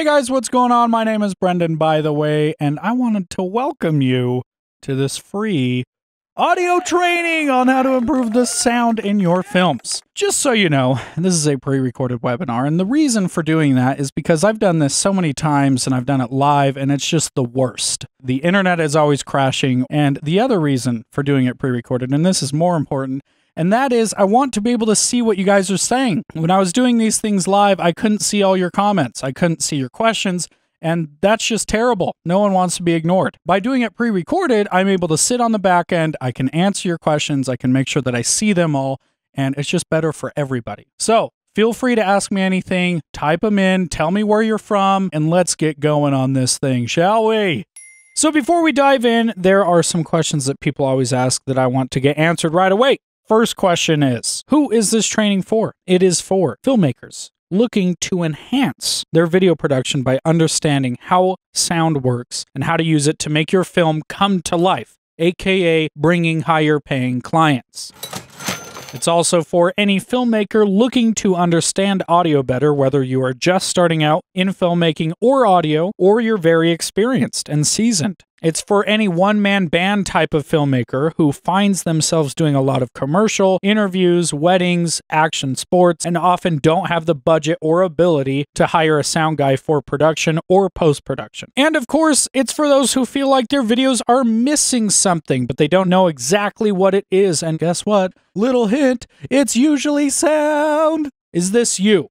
Hey guys, what's going on? My name is Brendan, by the way, and I wanted to welcome you to this free audio training on how to improve the sound in your films. Just so you know, this is a pre-recorded webinar, and the reason for doing that is because I've done this so many times and I've done it live, and it's just the worst. The internet is always crashing, and the other reason for doing it pre-recorded, and this is more important, and that is I want to be able to see what you guys are saying. When I was doing these things live, I couldn't see all your comments. I couldn't see your questions. And that's just terrible. No one wants to be ignored. By doing it pre-recorded, I'm able to sit on the back end. I can answer your questions. I can make sure that I see them all. And it's just better for everybody. So feel free to ask me anything. Type them in. Tell me where you're from. And let's get going on this thing, shall we? So before we dive in, there are some questions that people always ask that I want to get answered right away. First question is, who is this training for? It is for filmmakers looking to enhance their video production by understanding how sound works and how to use it to make your film come to life, aka bringing higher paying clients. It's also for any filmmaker looking to understand audio better, whether you are just starting out in filmmaking or audio, or you're very experienced and seasoned. It's for any one-man band type of filmmaker who finds themselves doing a lot of commercial, interviews, weddings, action sports, and often don't have the budget or ability to hire a sound guy for production or post-production. And of course, it's for those who feel like their videos are missing something, but they don't know exactly what it is. And guess what? Little hint, it's usually sound. Is this you?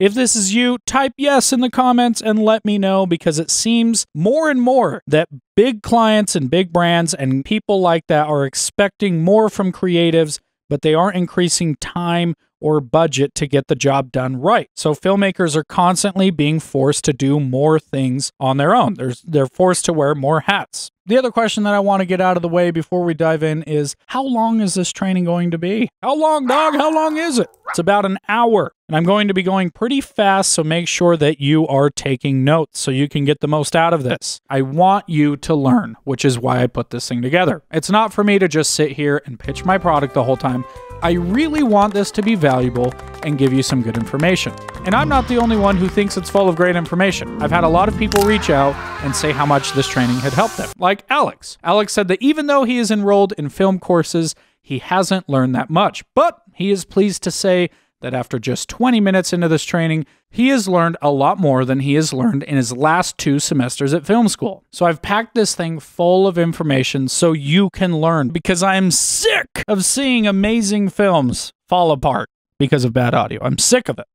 If this is you, type yes in the comments and let me know, because it seems more and more that big clients and big brands and people like that are expecting more from creatives, but they aren't increasing time or budget to get the job done right. So filmmakers are constantly being forced to do more things on their own. They're forced to wear more hats. The other question that I want to get out of the way before we dive in is, how long is this training going to be? How long, dog? How long is it? It's about an hour. And I'm going to be going pretty fast, so make sure that you are taking notes so you can get the most out of this. I want you to learn, which is why I put this thing together. It's not for me to just sit here and pitch my product the whole time. I really want this to be valuable and give you some good information. And I'm not the only one who thinks it's full of great information. I've had a lot of people reach out and say how much this training had helped them. Like Alex. Alex said that even though he is enrolled in film courses, he hasn't learned that much. But he is pleased to say that after just 20 minutes into this training, he has learned a lot more than he has learned in his last 2 semesters at film school. So I've packed this thing full of information so you can learn, because I'm sick of seeing amazing films fall apart because of bad audio. I'm sick of it.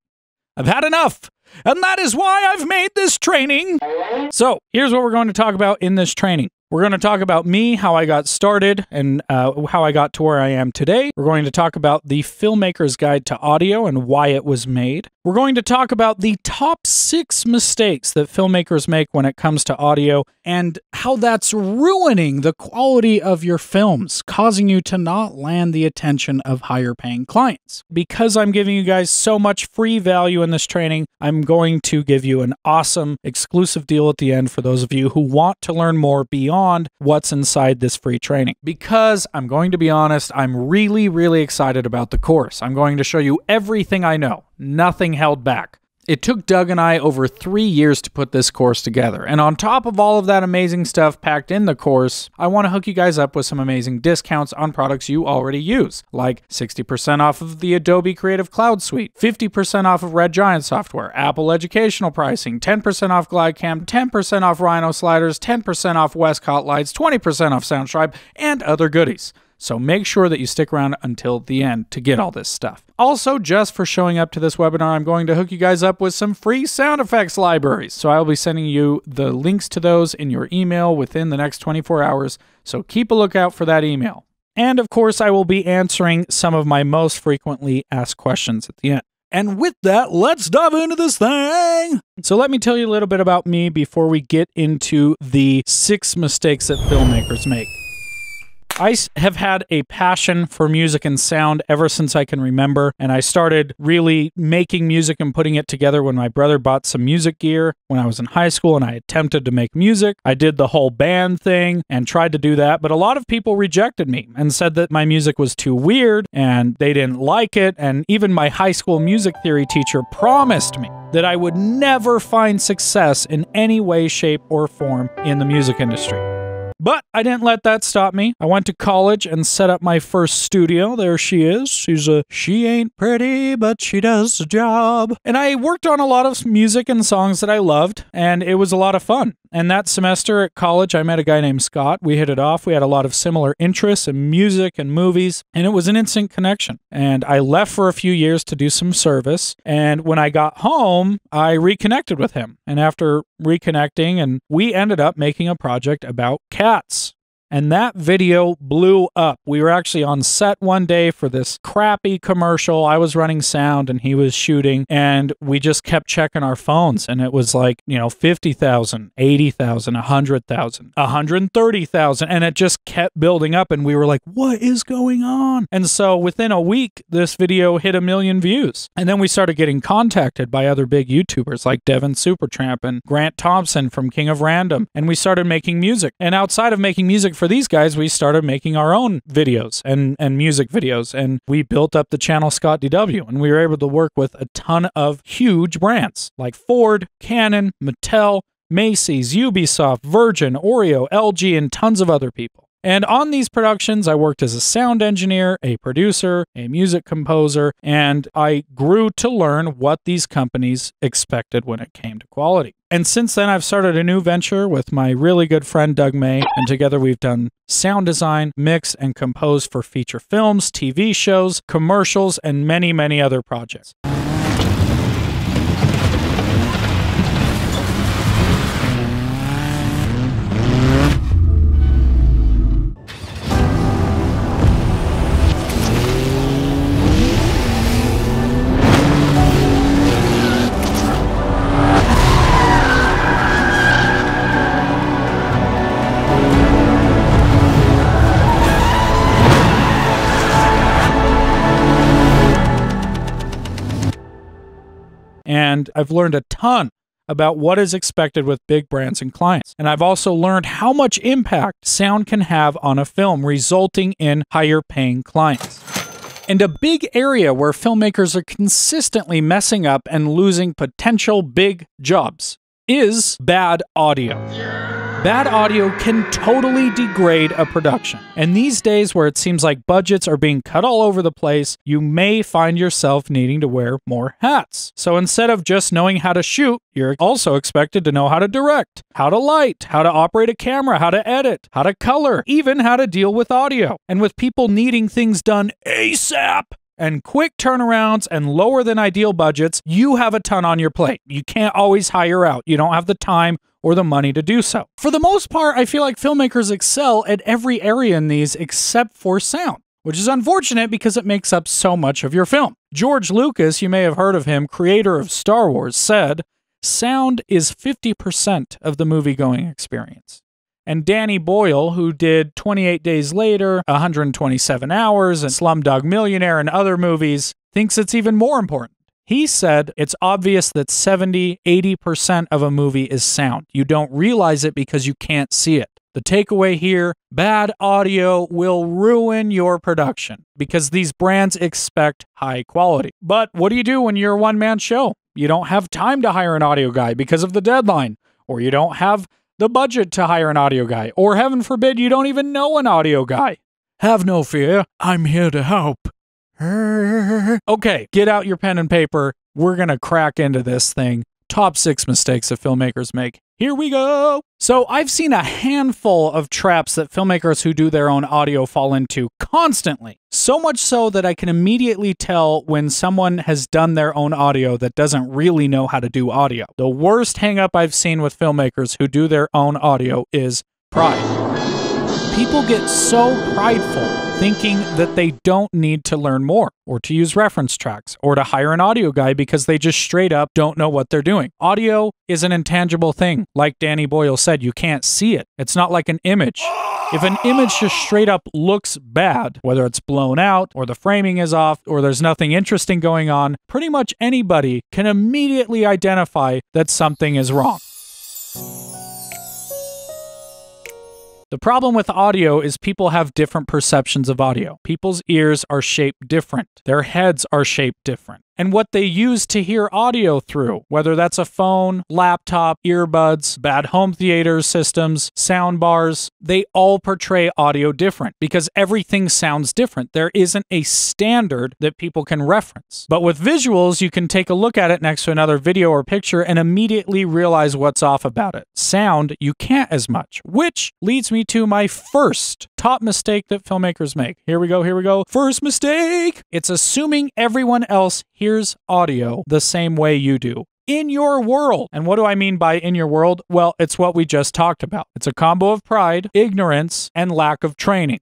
I've had enough. And that is why I've made this training. So here's what we're going to talk about in this training. We're going to talk about me, how I got started, and how I got to where I am today. We're going to talk about the Filmmaker's Guide to Audio and why it was made. We're going to talk about the top 6 mistakes that filmmakers make when it comes to audio and how that's ruining the quality of your films, causing you to not land the attention of higher paying clients. Because I'm giving you guys so much free value in this training, I'm going to give you an awesome exclusive deal at the end for those of you who want to learn more beyond what's inside this free training. Because I'm going to be honest, I'm really excited about the course. I'm going to show you everything I know. Nothing held back. It took Doug and I over 3 years to put this course together. And on top of all of that amazing stuff packed in the course, I want to hook you guys up with some amazing discounts on products you already use, like 60% off of the Adobe Creative Cloud Suite, 50% off of Red Giant software, Apple educational pricing, 10% off GlideCam, 10% off Rhino sliders, 10% off Westcott lights, 20% off Soundstripe, and other goodies. So make sure that you stick around until the end to get all this stuff. Also, just for showing up to this webinar, I'm going to hook you guys up with some free sound effects libraries. So I'll be sending you the links to those in your email within the next 24 hours. So keep a lookout for that email. And of course, I will be answering some of my most frequently asked questions at the end. And with that, let's dive into this thing. So let me tell you a little bit about me before we get into the 6 mistakes that filmmakers make. have had a passion for music and sound ever since I can remember, and I started really making music and putting it together when my brother bought some music gear when I was in high school, and I attempted to make music. I did the whole band thing and tried to do that, but a lot of people rejected me and said that my music was too weird and they didn't like it, and even my high school music theory teacher promised me that I would never find success in any way, shape, or form in the music industry. But I didn't let that stop me. I went to college and set up my first studio. There she is. She ain't pretty, but she does the job. And I worked on a lot of music and songs that I loved, and it was a lot of fun. And that semester at college, I met a guy named Scott. We hit it off. We had a lot of similar interests in music and movies, and it was an instant connection. And I left for a few years to do some service. And when I got home, I reconnected with him. And after reconnecting, and we ended up making a project about cats. And that video blew up. We were actually on set one day for this crappy commercial. I was running sound and he was shooting, and we just kept checking our phones. And it was like, 50,000, 80,000, 100,000, 130,000. And it just kept building up. And we were like, what is going on? And so within a week, this video hit 1 million views. And then we started getting contacted by other big YouTubers like Devin Supertramp and Grant Thompson from King of Random. And we started making music. And outside of making music for these guys, we started making our own videos and music videos, and we built up the channel Scott DW, and we were able to work with a ton of huge brands like Ford, Canon, Mattel, Macy's, Ubisoft, Virgin, Oreo, LG, and tons of other people. And on these productions, I worked as a sound engineer, a producer, a music composer, and I grew to learn what these companies expected when it came to quality. And since then, I've started a new venture with my really good friend Doug May, and together we've done sound design, mix, and compose for feature films, TV shows, commercials, and many, many other projects. And I've learned a ton about what is expected with big brands and clients. And I've also learned how much impact sound can have on a film, resulting in higher paying clients. And a big area where filmmakers are consistently messing up and losing potential big jobs is bad audio. Bad audio can totally degrade a production. And these days where it seems like budgets are being cut all over the place, you may find yourself needing to wear more hats. So instead of just knowing how to shoot, you're also expected to know how to direct, how to light, how to operate a camera, how to edit, how to color, even how to deal with audio. And with people needing things done ASAP, and quick turnarounds and lower than ideal budgets, you have a ton on your plate. You can't always hire out. You don't have the time or the money to do so. For the most part, I feel like filmmakers excel at every area in these except for sound, which is unfortunate because it makes up so much of your film. George Lucas, you may have heard of him, creator of Star Wars, said, "Sound is 50% of the movie-going experience." And Danny Boyle, who did 28 Days Later, 127 Hours, and Slumdog Millionaire and other movies, thinks it's even more important. He said it's obvious that 70–80% of a movie is sound. You don't realize it because you can't see it. The takeaway here, bad audio will ruin your production because these brands expect high quality. But what do you do when you're a one-man show? You don't have time to hire an audio guy because of the deadline, or you don't have the budget to hire an audio guy, or heaven forbid, you don't even know an audio guy. Have no fear, I'm here to help. Okay, get out your pen and paper. We're gonna crack into this thing. Top 6 mistakes that filmmakers make. Here we go! So I've seen a handful of traps that filmmakers who do their own audio fall into constantly. So much so that I can immediately tell when someone has done their own audio that doesn't really know how to do audio. The worst hang-up I've seen with filmmakers who do their own audio is pride. People get so prideful thinking that they don't need to learn more, or to use reference tracks, or to hire an audio guy because they just straight up don't know what they're doing. Audio is an intangible thing. Like Danny Boyle said, you can't see it. It's not like an image. If an image just straight up looks bad, whether it's blown out, or the framing is off, or there's nothing interesting going on, pretty much anybody can immediately identify that something is wrong. The problem with audio is people have different perceptions of audio. People's ears are shaped different. Their heads are shaped different. And what they use to hear audio through, whether that's a phone, laptop, earbuds, bad home theater systems, sound bars, they all portray audio different because everything sounds different. There isn't a standard that people can reference. But with visuals, you can take a look at it next to another video or picture and immediately realize what's off about it. Sound, you can't as much, which leads me to my first top mistake that filmmakers make. Here we go. First mistake! It's assuming everyone else hears audio the same way you do. In your world. And what do I mean by in your world? Well, it's what we just talked about. It's a combo of pride, ignorance, and lack of training.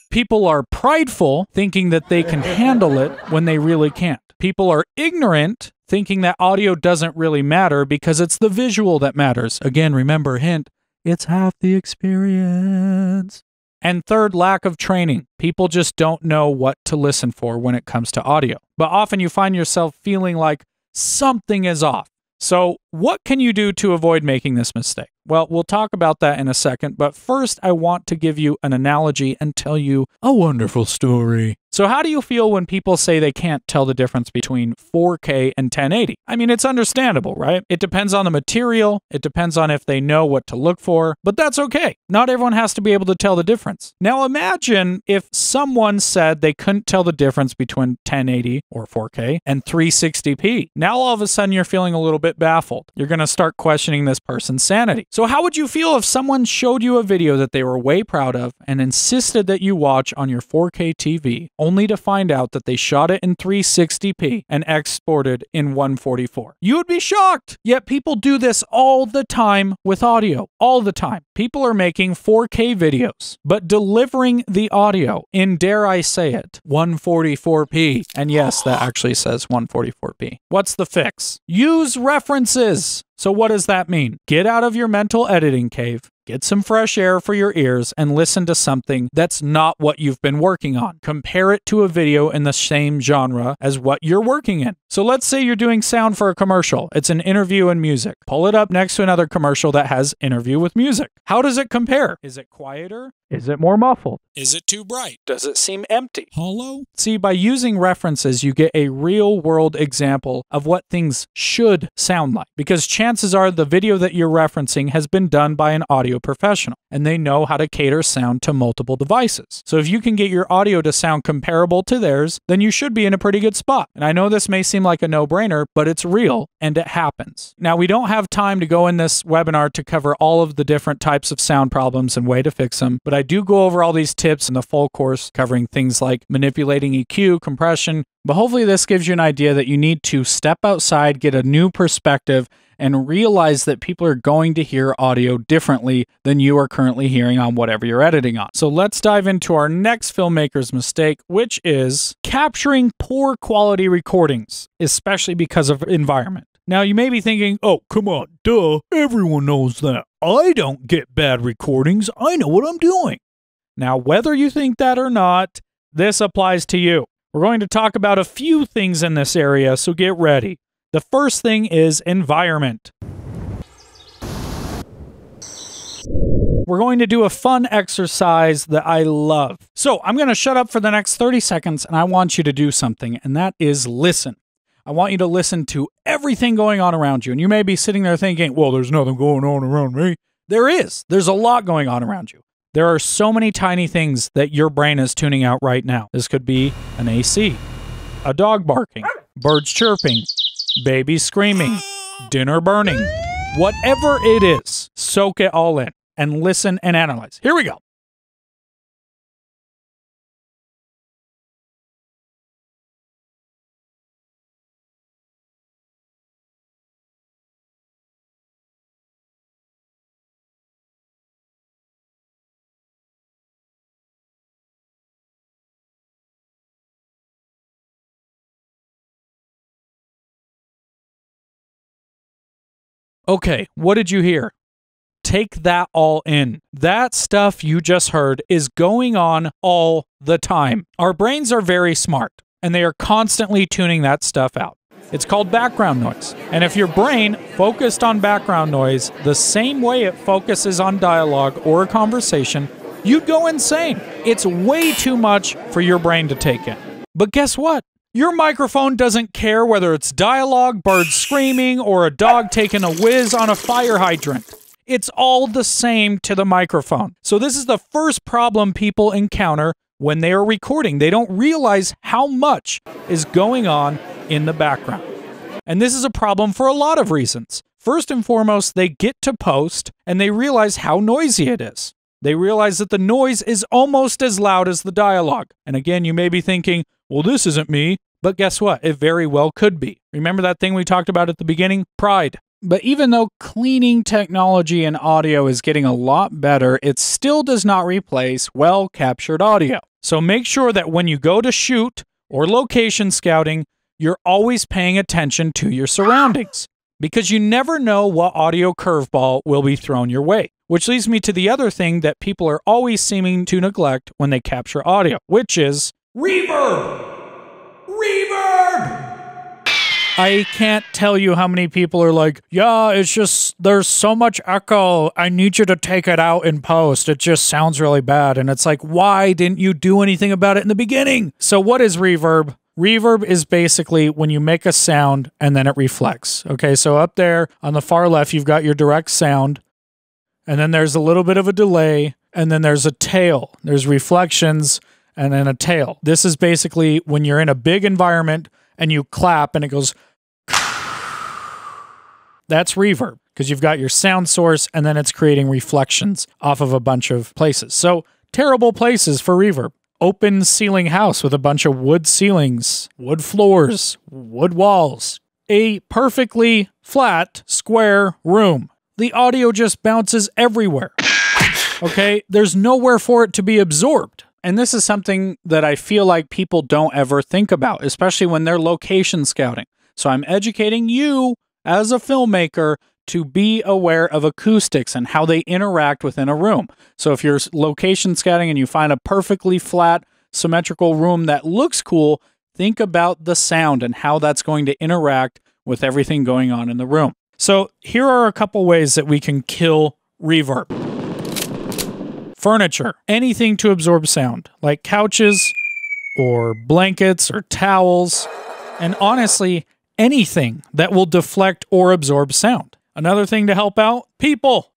People are prideful, thinking that they can handle it when they really can't. People are ignorant, thinking that audio doesn't really matter because it's the visual that matters. Again, remember, hint, it's half the experience. And third, lack of training. People just don't know what to listen for when it comes to audio. But often you find yourself feeling like something is off. So what can you do to avoid making this mistake? Well, we'll talk about that in a second, but first I want to give you an analogy and tell you a wonderful story. So how do you feel when people say they can't tell the difference between 4K and 1080? I mean, it's understandable, right? It depends on the material, it depends on if they know what to look for, but that's okay. Not everyone has to be able to tell the difference. Now imagine if someone said they couldn't tell the difference between 1080 or 4K and 360p. Now all of a sudden you're feeling a little bit baffled. You're going to start questioning this person's sanity. So how would you feel if someone showed you a video that they were way proud of and insisted that you watch on your 4K TV, only to find out that they shot it in 360p and exported in 144? You would be shocked! Yet people do this all the time with audio. All the time. People are making 4K videos, but delivering the audio in, dare I say it, 144p. And yes, that actually says 144p. What's the fix? Use references! So what does that mean? Get out of your mental editing cave, get some fresh air for your ears, and listen to something that's not what you've been working on. Compare it to a video in the same genre as what you're working in. So let's say you're doing sound for a commercial. It's an interview and music. Pull it up next to another commercial that has interview with music. How does it compare? Is it quieter? Is it more muffled? Is it too bright? Does it seem empty? Hollow? See, by using references, you get a real-world example of what things should sound like. Because chances are the video that you're referencing has been done by an audio professional, and they know how to cater sound to multiple devices. So if you can get your audio to sound comparable to theirs, then you should be in a pretty good spot. And I know this may seem like a no-brainer, but it's real, and it happens. Now, we don't have time to go in this webinar to cover all of the different types of sound problems and way to fix them, but I do go over all these tips in the full course, covering things like manipulating EQ, compression, but hopefully this gives you an idea that you need to step outside, get a new perspective, and realize that people are going to hear audio differently than you are currently hearing on whatever you're editing on. So let's dive into our next filmmaker's mistake, which is capturing poor quality recordings, especially because of environment. Now, you may be thinking, oh, come on, duh, everyone knows that. I don't get bad recordings. I know what I'm doing. Now, whether you think that or not, this applies to you. We're going to talk about a few things in this area, so get ready. The first thing is environment. We're going to do a fun exercise that I love. So I'm going to shut up for the next 30 seconds, and I want you to do something, and that is listen. I want you to listen to everything going on around you. And you may be sitting there thinking, well, there's nothing going on around me. There is. There's a lot going on around you. There are so many tiny things that your brain is tuning out right now. This could be an AC, a dog barking, birds chirping, baby screaming, dinner burning. Whatever it is, soak it all in and listen and analyze. Here we go. Okay, what did you hear? Take that all in. That stuff you just heard is going on all the time. Our brains are very smart, and they are constantly tuning that stuff out. It's called background noise. And if your brain focused on background noise the same way it focuses on dialogue or a conversation, you'd go insane. It's way too much for your brain to take in. But guess what? Your microphone doesn't care whether it's dialogue, birds screaming, or a dog taking a whiz on a fire hydrant. It's all the same to the microphone. So this is the first problem people encounter when they are recording. They don't realize how much is going on in the background. And this is a problem for a lot of reasons. First and foremost, they get to post and they realize how noisy it is. They realize that the noise is almost as loud as the dialogue. And again, you may be thinking, well, this isn't me. But guess what? It very well could be. Remember that thing we talked about at the beginning? Pride. But even though cleaning technology and audio is getting a lot better, it still does not replace well-captured audio. So make sure that when you go to shoot or location scouting, you're always paying attention to your surroundings, because you never know what audio curveball will be thrown your way. Which leads me to the other thing that people are always seeming to neglect when they capture audio, which is reverb. Reverb! I can't tell you how many people are like, yeah, it's just, there's so much echo. I need you to take it out in post. It just sounds really bad. And it's like, why didn't you do anything about it in the beginning? So what is reverb? Reverb is basically when you make a sound and then it reflects. Okay, so up there on the far left, you've got your direct sound. And then there's a little bit of a delay. And then there's a tail. There's reflections and then a tail. This is basically when you're in a big environment and you clap and it goes... That's reverb, because you've got your sound source and then it's creating reflections off of a bunch of places. So terrible places for reverb. Open ceiling house with a bunch of wood ceilings, wood floors, wood walls. A perfectly flat, square room. The audio just bounces everywhere. Okay? There's nowhere for it to be absorbed. And this is something that I feel like people don't ever think about, especially when they're location scouting. So I'm educating you as a filmmaker to be aware of acoustics and how they interact within a room. So if you're location scouting and you find a perfectly flat, symmetrical room that looks cool, think about the sound and how that's going to interact with everything going on in the room. So here are a couple ways that we can kill reverb. Furniture, anything to absorb sound, like couches or blankets or towels, and honestly, anything that will deflect or absorb sound. Another thing to help out, people.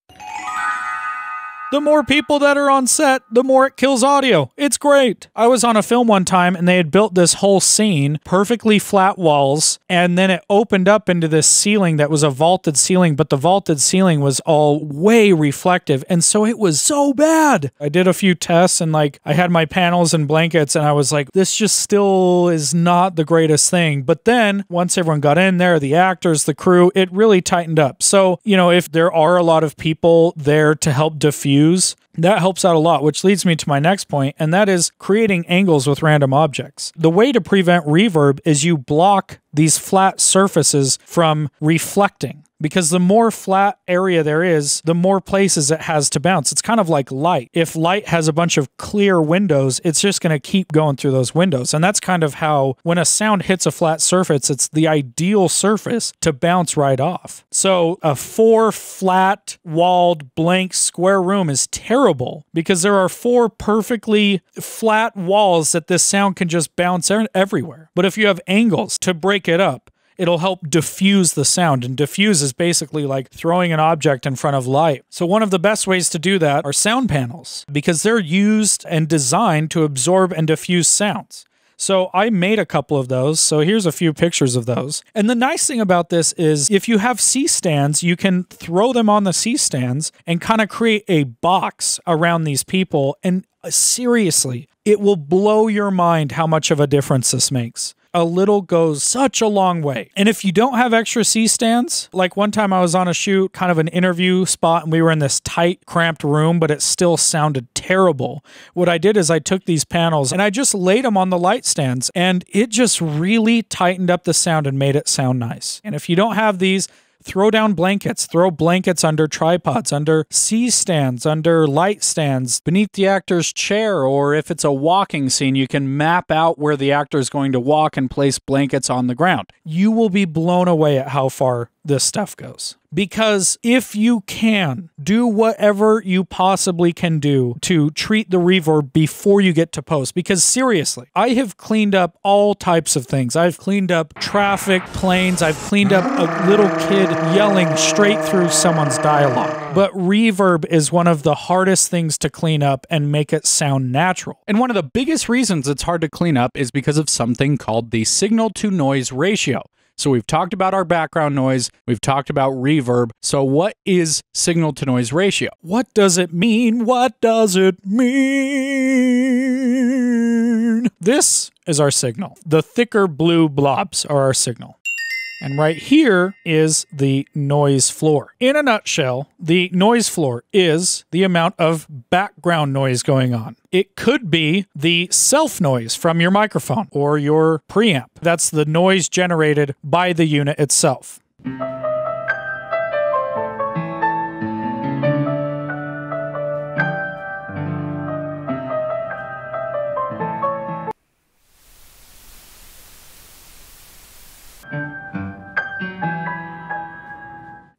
The more people that are on set, the more it kills audio. It's great. I was on a film one time and they had built this whole scene, perfectly flat walls, and then it opened up into this ceiling that was a vaulted ceiling, but the vaulted ceiling was all way reflective, and so it was so bad. I did a few tests and like I had my panels and blankets and I was like, this just still is not the greatest thing. But then once everyone got in there, the actors, the crew, it really tightened up. So, you know, if there are a lot of people there to help diffuse, that helps out a lot, which leads me to my next point, and that is creating angles with random objects. The way to prevent reverb is you block these flat surfaces from reflecting, because the more flat area there is, the more places it has to bounce. It's kind of like light. If light has a bunch of clear windows, it's just going to keep going through those windows. And that's kind of how, when a sound hits a flat surface, it's the ideal surface to bounce right off. So a 4 flat, walled, blank, square room is terrible because there are 4 perfectly flat walls that this sound can just bounce everywhere. But if you have angles to break it up, it'll help diffuse the sound, and diffuse is basically like throwing an object in front of light. So one of the best ways to do that are sound panels, because they're used and designed to absorb and diffuse sounds. So I made a couple of those, so here's a few pictures of those. And the nice thing about this is if you have C-stands, you can throw them on the C-stands and kind of create a box around these people, and seriously, it will blow your mind how much of a difference this makes. A little goes such a long way. And if you don't have extra C-stands, like one time I was on a shoot, kind of an interview spot, and we were in this tight, cramped room, but it still sounded terrible. What I did is I took these panels and I just laid them on the light stands, and it just really tightened up the sound and made it sound nice. And if you don't have these, throw down blankets, throw blankets under tripods, under C-stands, under light stands, beneath the actor's chair, or if it's a walking scene, you can map out where the actor is going to walk and place blankets on the ground. You will be blown away at how far this stuff goes. Because if you can, do whatever you possibly can do to treat the reverb before you get to post. Because seriously, I have cleaned up all types of things. I've cleaned up traffic, planes, I've cleaned up a little kid yelling straight through someone's dialogue. But reverb is one of the hardest things to clean up and make it sound natural. And one of the biggest reasons it's hard to clean up is because of something called the signal-to-noise ratio. So we've talked about our background noise, we've talked about reverb. So what is signal-to-noise ratio? What does it mean? What does it mean? This is our signal. The thicker blue blobs are our signal. And right here is the noise floor. In a nutshell, the noise floor is the amount of background noise going on. It could be the self noise from your microphone or your preamp. That's the noise generated by the unit itself.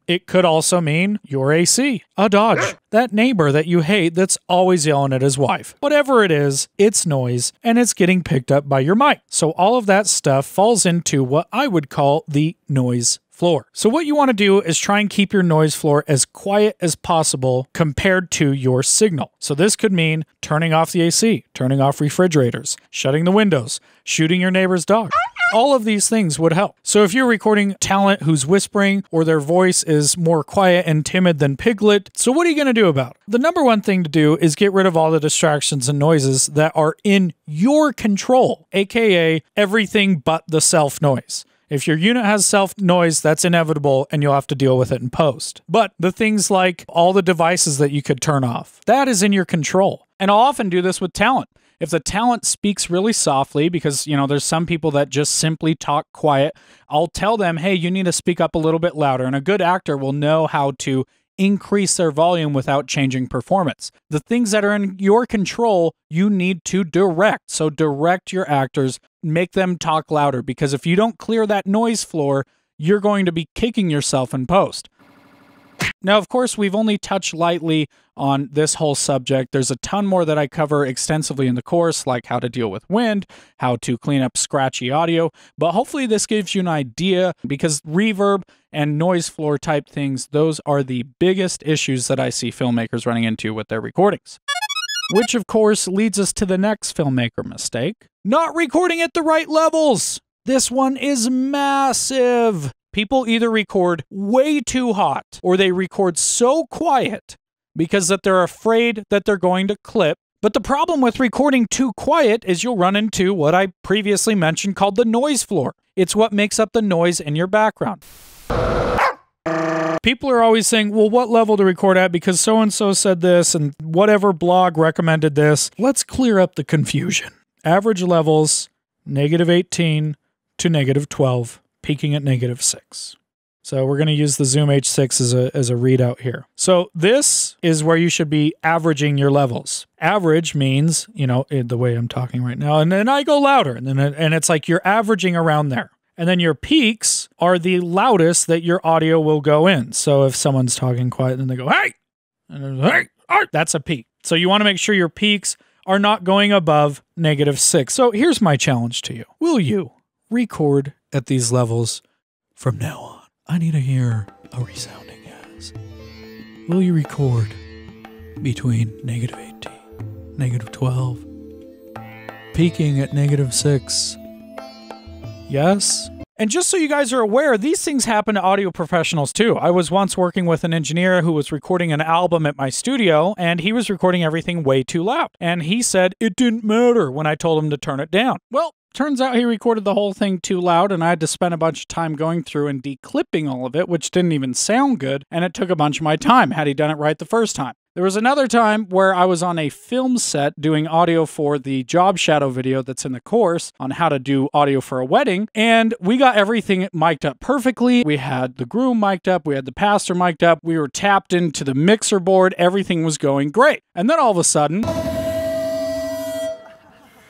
It could also mean your AC, a Dodge, that neighbor that you hate that's always yelling at his wife. Whatever it is, it's noise, and it's getting picked up by your mic. So all of that stuff falls into what I would call the noise floor. So what you want to do is try and keep your noise floor as quiet as possible compared to your signal. So this could mean turning off the AC, turning off refrigerators, shutting the windows, shooting your neighbor's dog. All of these things would help. So if you're recording talent who's whispering or their voice is more quiet and timid than Piglet, so what are you going to do about it? The number one thing to do is get rid of all the distractions and noises that are in your control, aka everything but the self noise. If your unit has self noise, that's inevitable and you'll have to deal with it in post. But the things like all the devices that you could turn off, that is in your control. And I'll often do this with talent. If the talent speaks really softly, because, you know, there's some people that just simply talk quiet, I'll tell them, hey, you need to speak up a little bit louder. And a good actor will know how to increase their volume without changing performance. The things that are in your control, you need to direct. So direct your actors, make them talk louder, because if you don't clear that noise floor, you're going to be kicking yourself in post. Now, of course, we've only touched lightly on this whole subject. There's a ton more that I cover extensively in the course, like how to deal with wind, how to clean up scratchy audio, but hopefully this gives you an idea, because reverb and noise floor type things, those are the biggest issues that I see filmmakers running into with their recordings. Which, of course, leads us to the next filmmaker mistake: not recording at the right levels. This one is massive. People either record way too hot or they record so quiet because that they're afraid that they're going to clip. But the problem with recording too quiet is you'll run into what I previously mentioned called the noise floor. It's what makes up the noise in your background. People are always saying, well, what level to record at because so-and-so said this and whatever blog recommended this. Let's clear up the confusion. Average levels, -18 to -12. Peaking at -6. So we're going to use the Zoom H6 as a readout here. So this is where you should be averaging your levels. Average means, you know, the way I'm talking right now, and then I go louder, and it's like you're averaging around there. And then your peaks are the loudest that your audio will go in. So if someone's talking quiet, then they go, hey, and hey, that's a peak. So you want to make sure your peaks are not going above -6. So here's my challenge to you. Will you record at these levels from now on? I need to hear a resounding yes. Will you record between -18, -12, peaking at -6? Yes? And just so you guys are aware, these things happen to audio professionals too. I was once working with an engineer who was recording an album at my studio, and he was recording everything way too loud. And he said it didn't matter when I told him to turn it down. Well, turns out he recorded the whole thing too loud, and I had to spend a bunch of time going through and declipping all of it, which didn't even sound good, and it took a bunch of my time had he done it right the first time. There was another time where I was on a film set doing audio for the job shadow video that's in the course on how to do audio for a wedding, and we got everything mic'd up perfectly. We had the groom mic'd up, we had the pastor mic'd up, we were tapped into the mixer board, everything was going great. And then all of a sudden,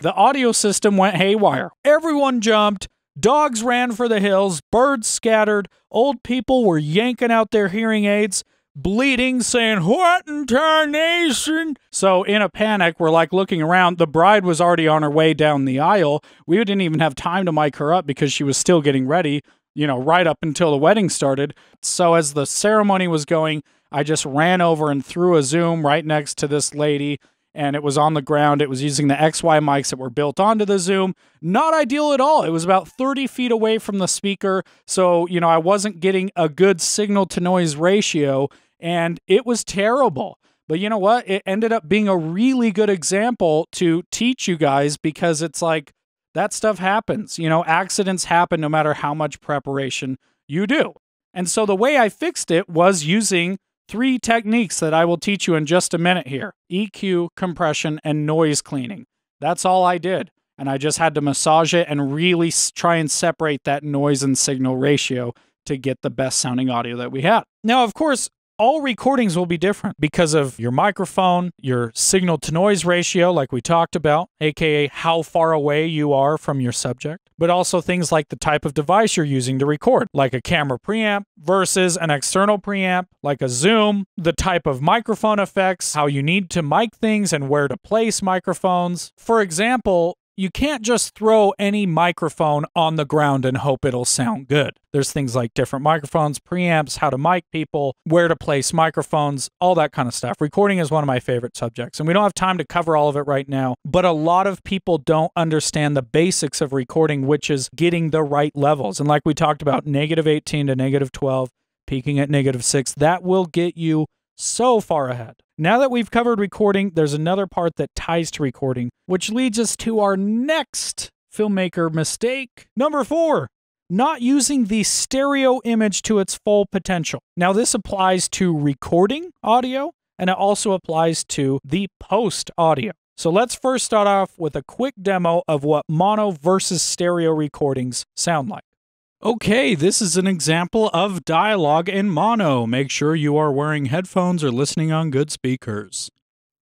the audio system went haywire. Everyone jumped, dogs ran for the hills, birds scattered, old people were yanking out their hearing aids, bleeding, saying, "What in tarnation?" So in a panic, we're like looking around. The bride was already on her way down the aisle. We didn't even have time to mic her up because she was still getting ready, you know, right up until the wedding started. So as the ceremony was going, I just ran over and threw a Zoom right next to this lady, and it was on the ground. It was using the XY mics that were built onto the Zoom. Not ideal at all. It was about 30 feet away from the speaker, so, you know, I wasn't getting a good signal-to-noise ratio, and it was terrible. But you know what? It ended up being a really good example to teach you guys, because it's like, that stuff happens. You know, accidents happen no matter how much preparation you do. And so the way I fixed it was using 3 techniques that I will teach you in just a minute here: EQ, compression, and noise cleaning. That's all I did. And I just had to massage it and really try and separate that noise and signal ratio to get the best sounding audio that we had. Now, of course, all recordings will be different because of your microphone, your signal to noise ratio, like we talked about, aka how far away you are from your subject, but also things like the type of device you're using to record, like a camera preamp versus an external preamp, like a Zoom, the type of microphone effects, how you need to mic things and where to place microphones. For example, you can't just throw any microphone on the ground and hope it'll sound good. There's things like different microphones, preamps, how to mic people, where to place microphones, all that kind of stuff. Recording is one of my favorite subjects, and we don't have time to cover all of it right now, but a lot of people don't understand the basics of recording, which is getting the right levels. And like we talked about, -18 to -12, peaking at -6, that will get you so far ahead. Now that we've covered recording, there's another part that ties to recording, which leads us to our next filmmaker mistake. Number 4, not using the stereo image to its full potential. Now, this applies to recording audio, and it also applies to the post audio. So let's first start off with a quick demo of what mono versus stereo recordings sound like. Okay, this is an example of dialogue in mono. Make sure you are wearing headphones or listening on good speakers.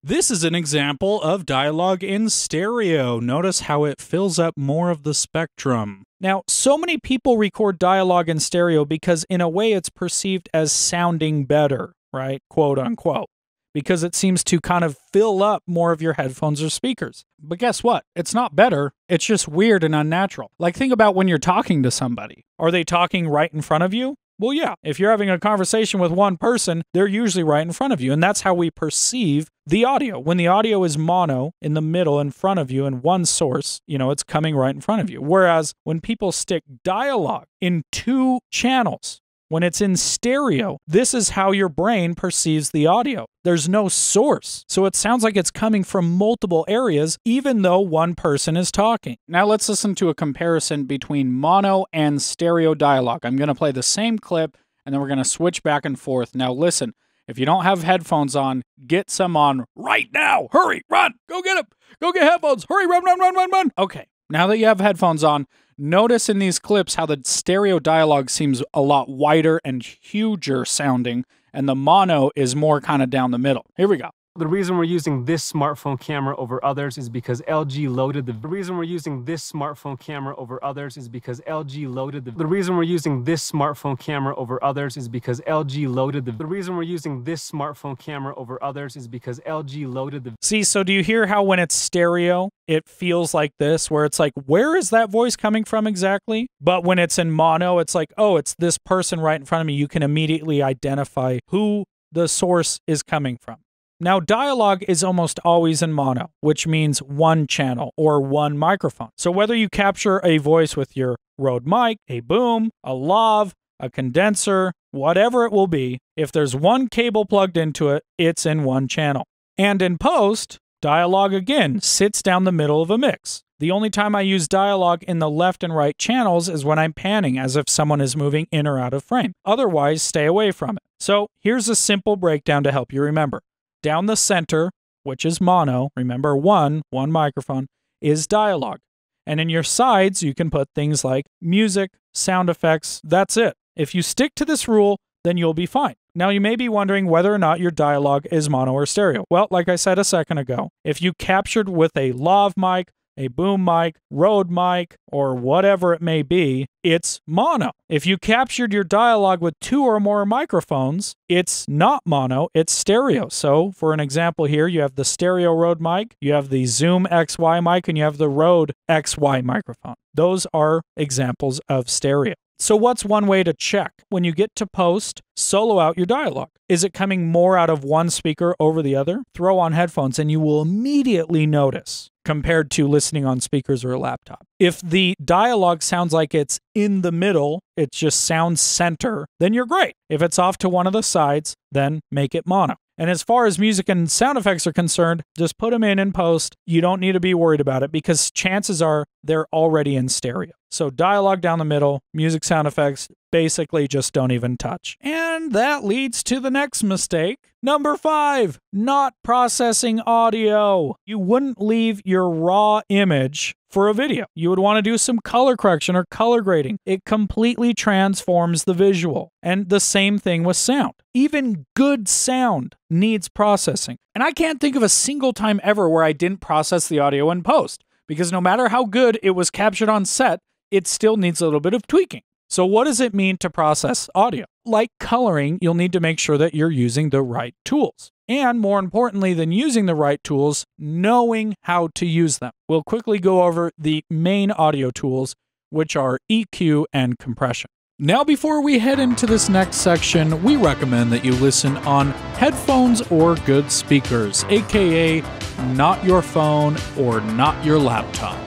This is an example of dialogue in stereo. Notice how it fills up more of the spectrum. Now, so many people record dialogue in stereo because in a way it's perceived as sounding better, right? Quote unquote. Because it seems to kind of fill up more of your headphones or speakers. But guess what? It's not better. It's just weird and unnatural. Like, think about when you're talking to somebody. Are they talking right in front of you? Well, yeah. If you're having a conversation with one person, they're usually right in front of you. And that's how we perceive the audio. When the audio is mono, in the middle, in front of you, in one source, you know, it's coming right in front of you. Whereas when people stick dialogue in 2 channels, when it's in stereo, this is how your brain perceives the audio. There's no source, so it sounds like it's coming from multiple areas, even though one person is talking. Now let's listen to a comparison between mono and stereo dialogue. I'm going to play the same clip, and then we're going to switch back and forth. Now listen, if you don't have headphones on, get some on right now. Hurry, run, go get them. Go get headphones. Hurry, run, run, run, run, run. Okay, now that you have headphones on, notice in these clips how the stereo dialogue seems a lot wider and huger sounding, and the mono is more kind of down the middle. Here we go. The reason we're using this smartphone camera over others is because LG loaded the reason we're using this smartphone camera over others is because LG loaded the reason we're using this smartphone camera over others is because LG loaded the reason we're using this smartphone camera over others is because LG loaded the See, so do you hear how when it's stereo, it feels like this, where it's like, where is that voice coming from exactly? But when it's in mono, it's like, oh, it's this person right in front of me. You can immediately identify who the source is coming from. Now, dialogue is almost always in mono, which means one channel or one microphone. So whether you capture a voice with your Rode mic, a boom, a lav, a condenser, whatever it will be, if there's one cable plugged into it, it's in one channel. And in post, dialogue again sits down the middle of a mix. The only time I use dialogue in the left and right channels is when I'm panning, as if someone is moving in or out of frame. Otherwise, stay away from it. So here's a simple breakdown to help you remember. Down the center, which is mono, remember one microphone, is dialogue. And in your sides, you can put things like music, sound effects, that's it. If you stick to this rule, then you'll be fine. Now, you may be wondering whether or not your dialogue is mono or stereo. Well, like I said a second ago, if you captured with a lav mic, a boom mic, Rode mic, or whatever it may be, it's mono. If you captured your dialogue with 2 or more microphones, it's not mono, it's stereo. So, for an example here, you have the stereo Rode mic, you have the Zoom XY mic, and you have the Rode XY microphone. Those are examples of stereo. So what's one way to check? When you get to post, solo out your dialogue. Is it coming more out of one speaker over the other? Throw on headphones and you will immediately notice compared to listening on speakers or a laptop. If the dialogue sounds like it's in the middle, it just sounds center, then you're great. If it's off to one of the sides, then make it mono. And as far as music and sound effects are concerned, just put them in post. You don't need to be worried about it because chances are they're already in stereo. So dialogue down the middle, music, sound effects, basically just don't even touch. And that leads to the next mistake. Number 5, not processing audio. You wouldn't leave your raw image for a video. You would want to do some color correction or color grading. It completely transforms the visual. And the same thing with sound. Even good sound needs processing. And I can't think of a single time ever where I didn't process the audio in post, because no matter how good it was captured on set, it still needs a little bit of tweaking. So what does it mean to process audio? Like coloring, you'll need to make sure that you're using the right tools. And more importantly than using the right tools, knowing how to use them. We'll quickly go over the main audio tools, which are EQ and compression. Now, before we head into this next section, we recommend that you listen on headphones or good speakers, aka not your phone or not your laptop.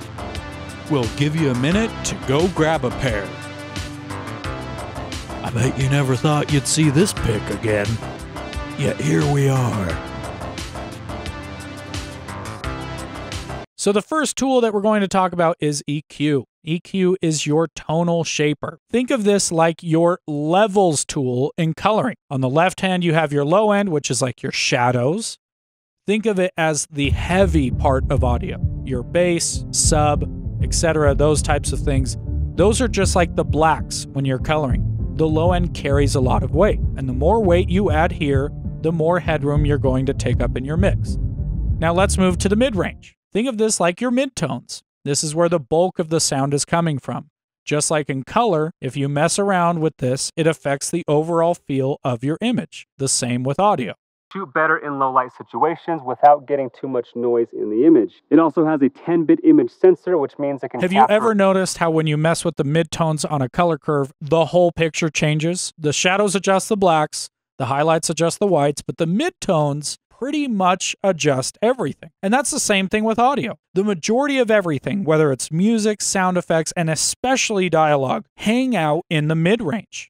We'll give you a minute to go grab a pair. I bet you never thought you'd see this pic again. Yet here we are. So the first tool that we're going to talk about is EQ. EQ is your tonal shaper. Think of this like your levels tool in coloring. On the left hand, you have your low end, which is like your shadows. Think of it as the heavy part of audio. Your bass, sub, etc., those types of things. Those are just like the blacks when you're coloring. The low end carries a lot of weight, and the more weight you add here, the more headroom you're going to take up in your mix. Now let's move to the mid-range. Think of this like your midtones. This is where the bulk of the sound is coming from. Just like in color, if you mess around with this, it affects the overall feel of your image. The same with audio. Shoot better in low light situations without getting too much noise in the image. It also has a 10-bit image sensor, which means it can Have you ever noticed how when you mess with the midtones on a color curve, the whole picture changes? The shadows adjust the blacks, the highlights adjust the whites, but the midtones pretty much adjust everything. And that's the same thing with audio. The majority of everything, whether it's music, sound effects, and especially dialogue, hang out in the mid-range.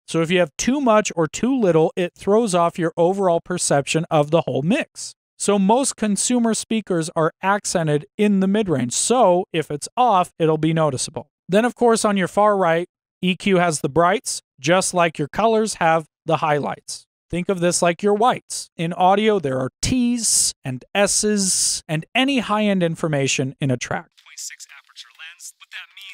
So if you have too much or too little, it throws off your overall perception of the whole mix. So most consumer speakers are accented in the mid-range. So if it's off, it'll be noticeable. Then of course on your far right, EQ has the brights, just like your colors have the highlights. Think of this like your whites. In audio, there are T's and S's and any high-end information in a track.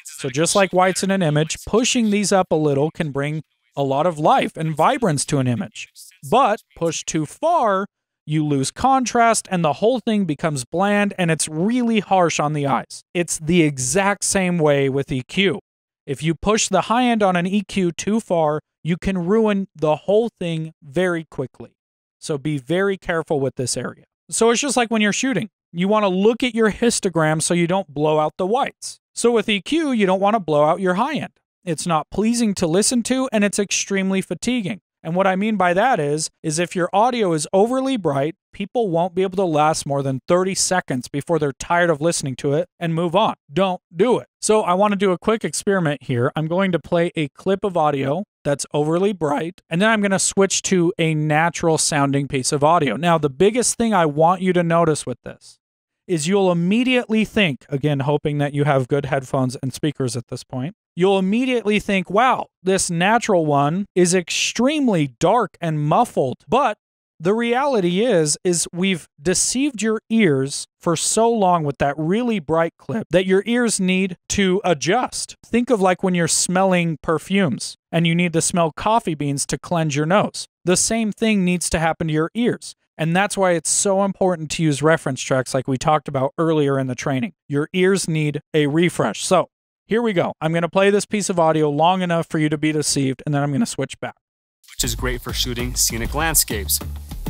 So just like whites in an image, pushing these up a little can bring a lot of life and vibrance to an image. But push too far, you lose contrast and the whole thing becomes bland and it's really harsh on the eyes. It's the exact same way with EQ. If you push the high end on an EQ too far, you can ruin the whole thing very quickly. So be very careful with this area. So it's just like when you're shooting. You want to look at your histogram so you don't blow out the whites. So with EQ, you don't want to blow out your high end. It's not pleasing to listen to, and it's extremely fatiguing. And what I mean by that is if your audio is overly bright, people won't be able to last more than 30 seconds before they're tired of listening to it and move on. Don't do it. So I want to do a quick experiment here. I'm going to play a clip of audio that's overly bright, and then I'm going to switch to a natural sounding piece of audio. Now, the biggest thing I want you to notice with this is you'll immediately think, again, hoping that you have good headphones and speakers at this point, you'll immediately think, wow, this natural one is extremely dark and muffled, but The reality is we've deceived your ears for so long with that really bright clip that your ears need to adjust. Think of like when you're smelling perfumes and you need to smell coffee beans to cleanse your nose. The same thing needs to happen to your ears. And that's why it's so important to use reference tracks like we talked about earlier in the training. Your ears need a refresh. So here we go. I'm going to play this piece of audio long enough for you to be deceived, and then I'm going to switch back. Which is great for shooting scenic landscapes.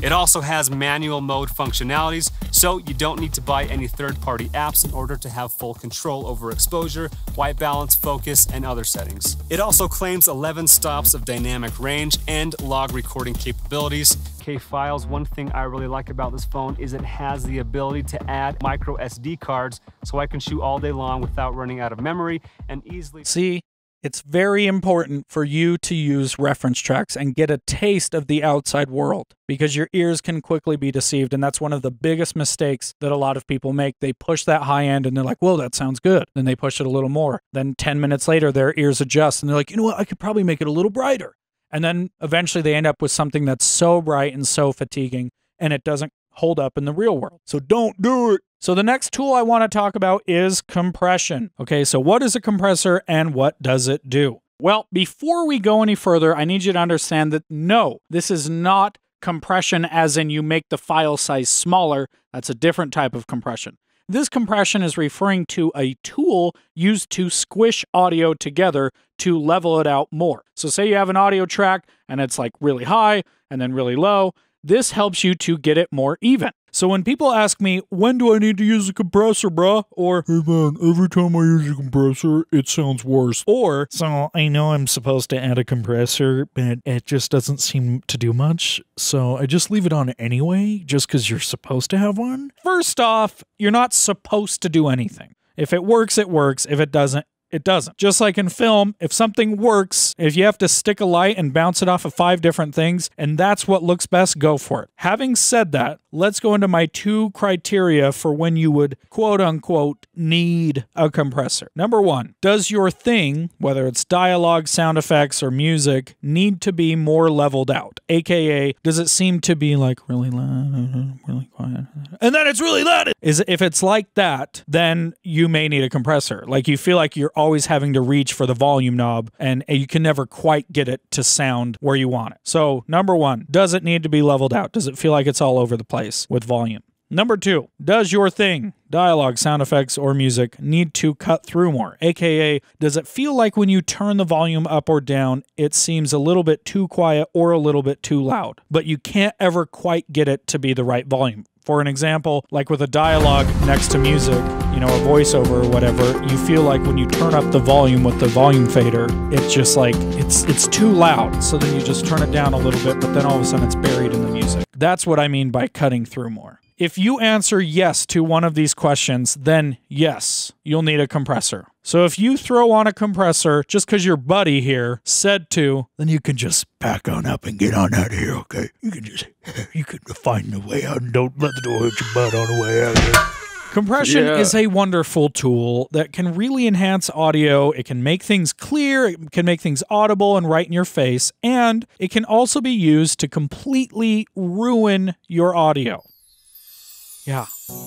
It also has manual mode functionalities, so you don't need to buy any third-party apps in order to have full control over exposure, white balance, focus, and other settings. It also claims 11 stops of dynamic range and log recording capabilities. Okay, files, one thing I really like about this phone is it has the ability to add micro SD cards, so I can shoot all day long without running out of memory and easily... See? It's very important for you to use reference tracks and get a taste of the outside world because your ears can quickly be deceived, and that's one of the biggest mistakes that a lot of people make. They push that high end and they're like, whoa, that sounds good. Then they push it a little more. Then 10 minutes later, their ears adjust and they're like, you know what, I could probably make it a little brighter. And then eventually they end up with something that's so bright and so fatiguing, and it doesn't hold up in the real world. So don't do it. So the next tool I want to talk about is compression. Okay, so what is a compressor and what does it do? Well, before we go any further, I need you to understand that no, this is not compression as in you make the file size smaller. That's a different type of compression. This compression is referring to a tool used to squish audio together to level it out more. So say you have an audio track and it's like really high and then really low. This helps you to get it more even. So when people ask me, when do I need to use a compressor, bruh? Or, hey man, every time I use a compressor, it sounds worse. Or, so I know I'm supposed to add a compressor, but it just doesn't seem to do much. So I just leave it on anyway, just because you're supposed to have one. First off, you're not supposed to do anything. If it works, it works. If it doesn't, it doesn't. Just like in film, if something works, if you have to stick a light and bounce it off of 5 different things, and that's what looks best, go for it. Having said that, let's go into my 2 criteria for when you would, quote unquote, need a compressor. Number 1, does your thing, whether it's dialogue, sound effects, or music, need to be more leveled out? AKA, does it seem to be like really loud, really quiet, and then it's really loud? If it's like that, then you may need a compressor. Like you feel like you're always having to reach for the volume knob and you can never quite get it to sound where you want it. So number 1, does it need to be leveled out? Does it feel like it's all over the place with volume? Number 2, does your thing, dialogue, sound effects, or music, need to cut through more? AKA, does it feel like when you turn the volume up or down, it seems a little bit too quiet or a little bit too loud, but you can't ever quite get it to be the right volume? For an example, like with a dialogue next to music, you know, a voiceover or whatever, you feel like when you turn up the volume with the volume fader, it's just like, it's too loud. So then you just turn it down a little bit, but then all of a sudden it's buried in the music. That's what I mean by cutting through more. If you answer yes to one of these questions, then yes, you'll need a compressor. So if you throw on a compressor just because your buddy here said to, then you can just back on up and get on out of here, okay? You can find the way out and don't let the door hit your butt on the way out of here. Compression is a wonderful tool that can really enhance audio. It can make things clear, it can make things audible and right in your face, and it can also be used to completely ruin your audio. Yeah,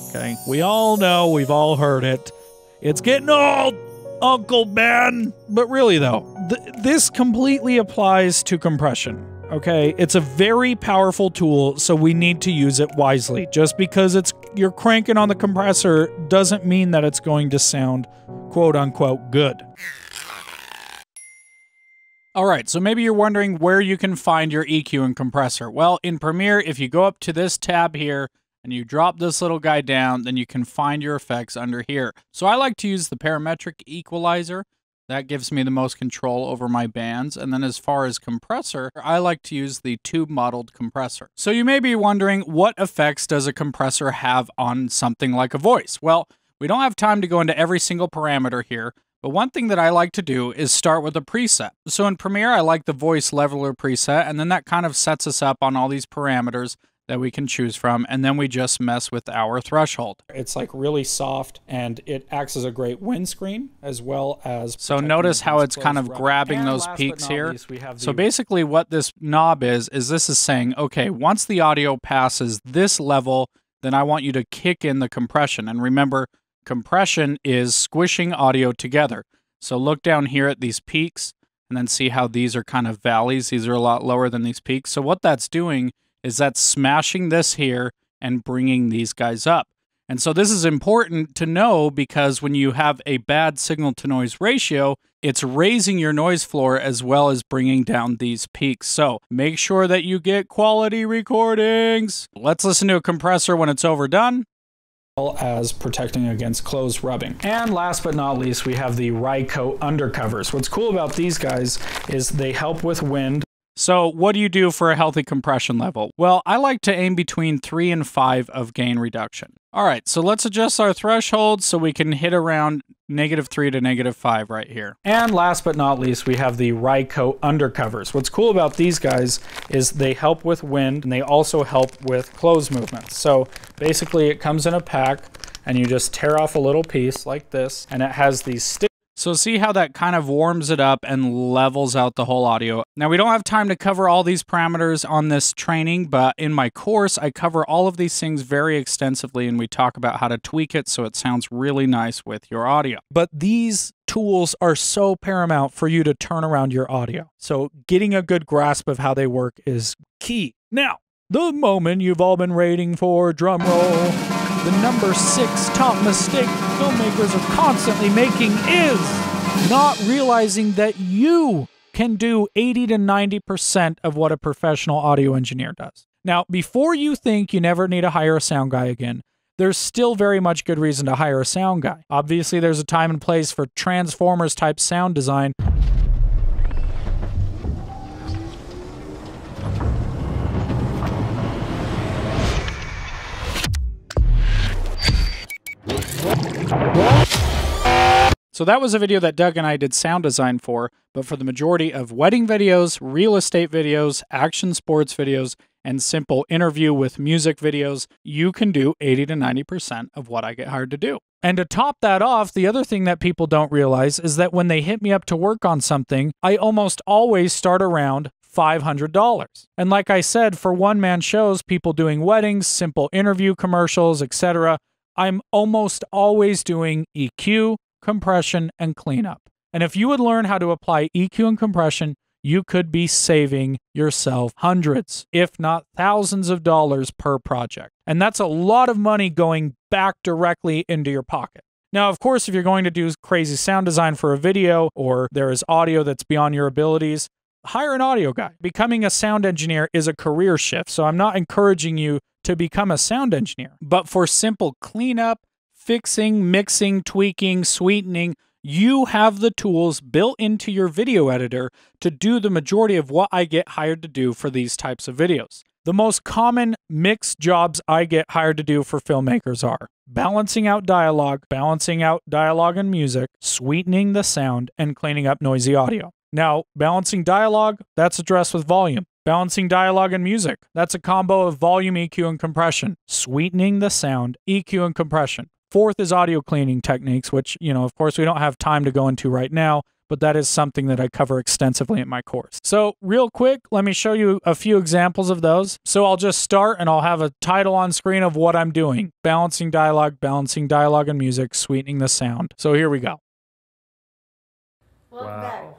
okay. We all know, we've all heard it. It's getting old, Uncle Ben. But really though, this completely applies to compression, okay? It's a very powerful tool, so we need to use it wisely. Just because you're cranking on the compressor doesn't mean that it's going to sound quote unquote good. All right, so maybe you're wondering where you can find your EQ and compressor. Well, in Premiere, if you go up to this tab here, and you drop this little guy down, then you can find your effects under here. So I like to use the parametric equalizer. That gives me the most control over my bands. And then as far as compressor, I like to use the tube modeled compressor. So you may be wondering, what effects does a compressor have on something like a voice? Well, we don't have time to go into every single parameter here, but one thing that I like to do is start with a preset. So in Premiere, I like the voice leveler preset, and then that kind of sets us up on all these parameters that we can choose from, and then we just mess with our threshold. It's like really soft, and it acts as a great windscreen as well as... So notice how it's kind of grabbing those peaks here. So basically what this knob is this is saying, okay, once the audio passes this level, then I want you to kick in the compression. And remember, compression is squishing audio together. So look down here at these peaks, and then see how these are kind of valleys. These are a lot lower than these peaks. So what that's doing is that's smashing this here and bringing these guys up. And so this is important to know because when you have a bad signal-to-noise ratio, it's raising your noise floor as well as bringing down these peaks. So make sure that you get quality recordings. Let's listen to a compressor when it's overdone, as protecting against clothes rubbing. And last but not least, we have the Ryco undercovers. What's cool about these guys is they help with wind. So what do you do for a healthy compression level? Well, I like to aim between 3 and 5 of gain reduction. All right, so let's adjust our threshold so we can hit around -3 to -5 right here. And last but not least, we have the Ryco undercovers. What's cool about these guys is they help with wind, and they also help with clothes movements. So basically it comes in a pack, and you just tear off a little piece like this, and it has these sticks. So see how that kind of warms it up and levels out the whole audio. Now, we don't have time to cover all these parameters on this training, but in my course, I cover all of these things very extensively, and we talk about how to tweak it so it sounds really nice with your audio. But these tools are so paramount for you to turn around your audio. So getting a good grasp of how they work is key. Now, the moment you've all been waiting for, drum roll. The number 6 top mistake filmmakers are constantly making is not realizing that you can do 80 to 90% of what a professional audio engineer does. Now, before you think you never need to hire a sound guy again, there's still very much good reason to hire a sound guy. Obviously, there's a time and place for Transformers type sound design. So that was a video that Doug and I did sound design for, but for the majority of wedding videos, real estate videos, action sports videos, and simple interview with music videos, you can do 80 to 90% of what I get hired to do. And to top that off, the other thing that people don't realize is that when they hit me up to work on something, I almost always start around $500. And like I said, for one-man shows, people doing weddings, simple interview commercials, etc., I'm almost always doing EQ, compression, and cleanup. And if you would learn how to apply EQ and compression, you could be saving yourself hundreds, if not thousands of dollars per project. And that's a lot of money going back directly into your pocket. Now, of course, if you're going to do crazy sound design for a video, or there is audio that's beyond your abilities, hire an audio guy. Becoming a sound engineer is a career shift, so I'm not encouraging you to become a sound engineer. But for simple cleanup, fixing, mixing, tweaking, sweetening, you have the tools built into your video editor to do the majority of what I get hired to do for these types of videos. The most common mix jobs I get hired to do for filmmakers are balancing out dialogue and music, sweetening the sound, and cleaning up noisy audio. Now, balancing dialogue, that's addressed with volume. Balancing dialogue and music, that's a combo of volume, EQ, and compression. Sweetening the sound, EQ, and compression. Fourth is audio cleaning techniques, which, of course, we don't have time to go into right now, but that is something that I cover extensively in my course. So real quick, let me show you a few examples of those. So I'll just start and I'll have a title on screen of what I'm doing. Balancing dialogue and music, sweetening the sound. So here we go. Wow.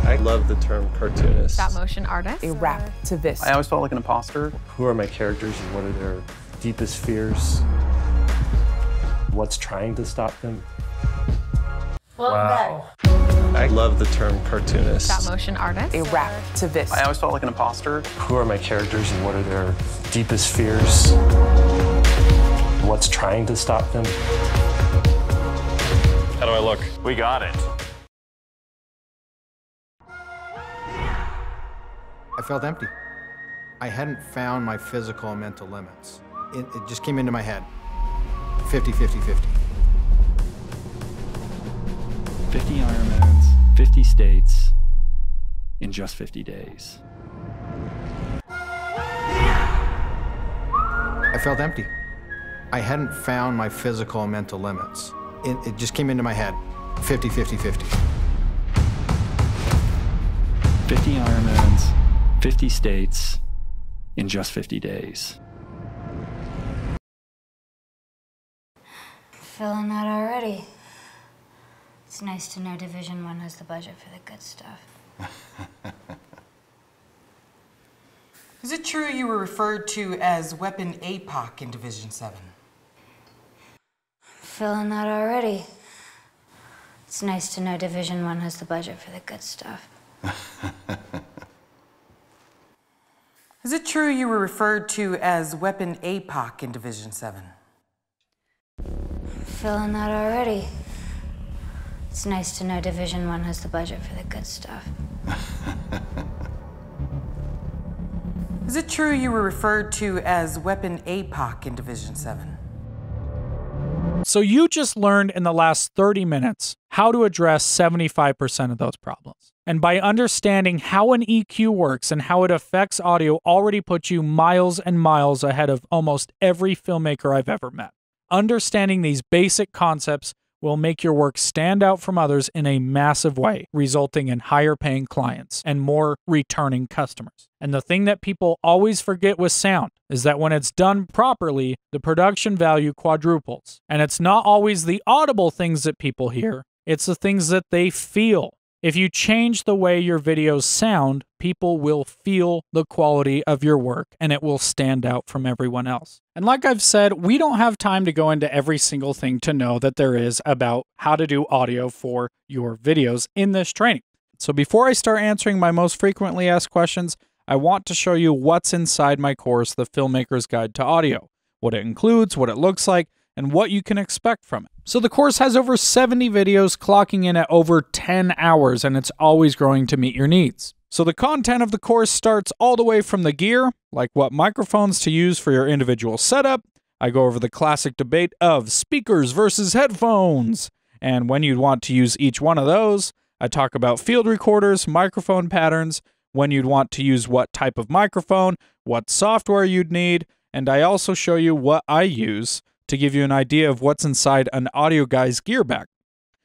I love the term cartoonist. Stop motion artist. A rap to this. I always felt like an imposter. Who are my characters and what are their deepest fears? What's trying to stop them? Wow. I love the term cartoonist. Stop motion artist. A rap to this. I always felt like an imposter. Who are my characters and what are their deepest fears? What's trying to stop them? How do I look? We got it. I felt empty. I hadn't found my physical and mental limits. It just came into my head. 50, 50, 50. 50 Ironmans, 50 states, in just 50 days. I felt empty. I hadn't found my physical and mental limits. It just came into my head, 50, 50, 50. 50 Ironmans, 50 states, in just 50 days. Feeling that already. It's nice to know Division 1 has the budget for the good stuff. Is it true you were referred to as Weapon APOC in Division 7? Feeling that already. It's nice to know Division 1 has the budget for the good stuff. Is it true you were referred to as Weapon APOC in Division 7? Feeling that already. It's nice to know Division 1 has the budget for the good stuff. Is it true you were referred to as Weapon APOC in Division 7? So you just learned in the last 30 minutes how to address 75% of those problems. And by understanding how an EQ works and how it affects audio already puts you miles and miles ahead of almost every filmmaker I've ever met. Understanding these basic concepts will make your work stand out from others in a massive way, resulting in higher paying clients and more returning customers. And the thing that people always forget with sound is that when it's done properly, the production value quadruples. And it's not always the audible things that people hear, it's the things that they feel. If you change the way your videos sound, people will feel the quality of your work and it will stand out from everyone else. And like I've said, we don't have time to go into every single thing to know that there is about how to do audio for your videos in this training. So before I start answering my most frequently asked questions, I want to show you what's inside my course, The Filmmaker's Guide to Audio, what it includes, what it looks like, and what you can expect from it. So the course has over 70 videos clocking in at over 10 hours, and it's always growing to meet your needs. So the content of the course starts all the way from the gear, like what microphones to use for your individual setup. I go over the classic debate of speakers versus headphones, and when you'd want to use each one of those. I talk about field recorders, microphone patterns, when you'd want to use what type of microphone, what software you'd need, and I also show you what I use to give you an idea of what's inside an audio guy's gear bag.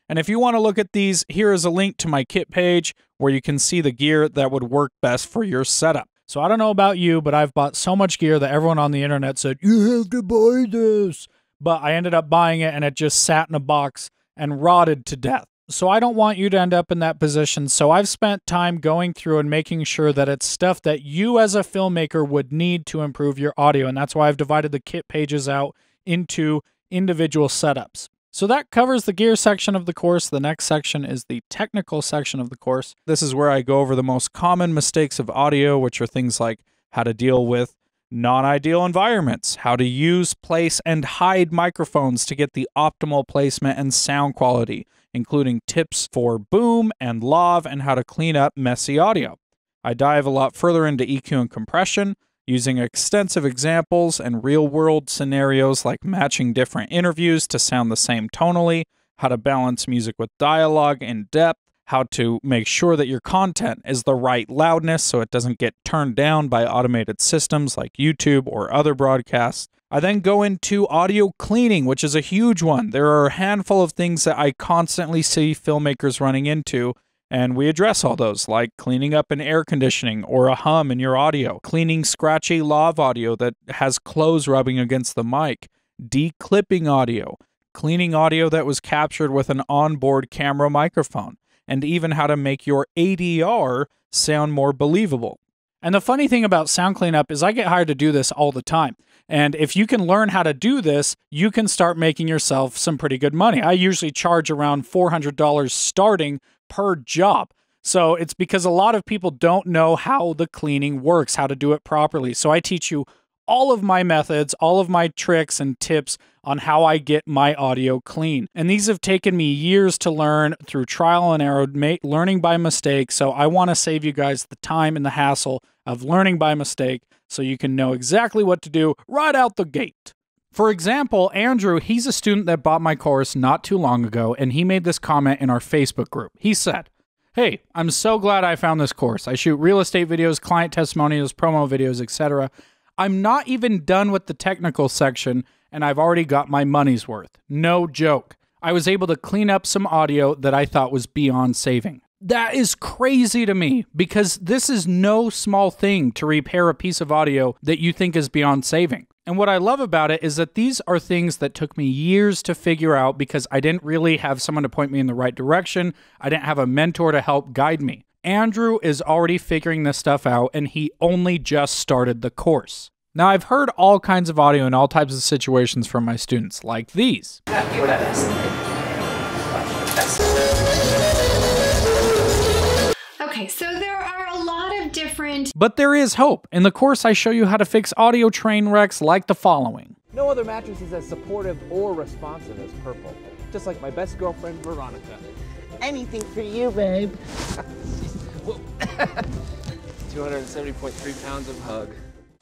And if you want to look at these, here is a link to my kit page where you can see the gear that would work best for your setup. So I don't know about you, but I've bought so much gear that everyone on the internet said, you have to buy this. But I ended up buying it and it just sat in a box and rotted to death. So I don't want you to end up in that position. So I've spent time going through and making sure that it's stuff that you as a filmmaker would need to improve your audio. And that's why I've divided the kit pages out into individual setups. So that covers the gear section of the course. The next section is the technical section of the course. This is where I go over the most common mistakes of audio, which are things like how to deal with non-ideal environments, how to use, place, and hide microphones to get the optimal placement and sound quality, including tips for boom and lav, and how to clean up messy audio. I dive a lot further into EQ and compression, using extensive examples and real-world scenarios like matching different interviews to sound the same tonally, how to balance music with dialogue in depth, how to make sure that your content is the right loudness so it doesn't get turned down by automated systems like YouTube or other broadcasts. I then go into audio cleaning, which is a huge one. There are a handful of things that I constantly see filmmakers running into, and we address all those, like cleaning up an air conditioning or a hum in your audio, cleaning scratchy lav audio that has clothes rubbing against the mic, declipping audio, cleaning audio that was captured with an onboard camera microphone, and even how to make your ADR sound more believable. And the funny thing about sound cleanup is I get hired to do this all the time. And if you can learn how to do this, you can start making yourself some pretty good money. I usually charge around $400 starting per job. So it's because a lot of people don't know how the cleaning works, how to do it properly. So I teach you all of my methods, all of my tricks and tips on how I get my audio clean. And these have taken me years to learn through trial and error, learning by mistake. So I want to save you guys the time and the hassle of learning by mistake so you can know exactly what to do right out the gate. For example, Andrew, he's a student that bought my course not too long ago, and he made this comment in our Facebook group. He said, "Hey, I'm so glad I found this course. I shoot real estate videos, client testimonials, promo videos, etc. I'm not even done with the technical section, and I've already got my money's worth. No joke. I was able to clean up some audio that I thought was beyond saving. That is crazy to me, because this is no small thing to repair a piece of audio that you think is beyond saving. And what I love about it is that these are things that took me years to figure out because I didn't really have someone to point me in the right direction. I didn't have a mentor to help guide me. Andrew is already figuring this stuff out, and he only just started the course. Now, I've heard all kinds of audio in all types of situations from my students, like these. Okay, so there are a lot of different... But there is hope. In the course, I show you how to fix audio train wrecks like the following. No other mattress is as supportive or responsive as Purple. Just like my best girlfriend, Veronica. Anything for you, babe. 270.3 pounds of hug.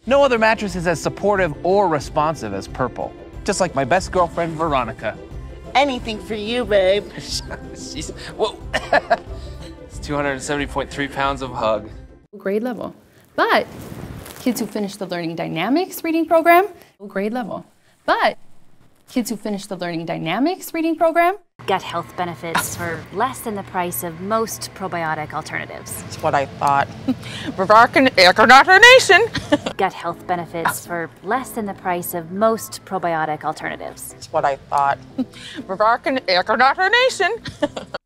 No other mattress is as supportive or responsive as Purple. Just like my best girlfriend, Veronica. Anything for you, babe. She's, whoa. It's 270.3 pounds of hug. Grade level. But kids who finish the Learning Dynamics reading program, grade level. But kids who finish the Learning Dynamics reading program, Gut health benefits for less than the price of most probiotic alternatives. That's what I thought. Nation. Gut health benefits for less than the price of most probiotic alternatives. That's what I thought. Nation.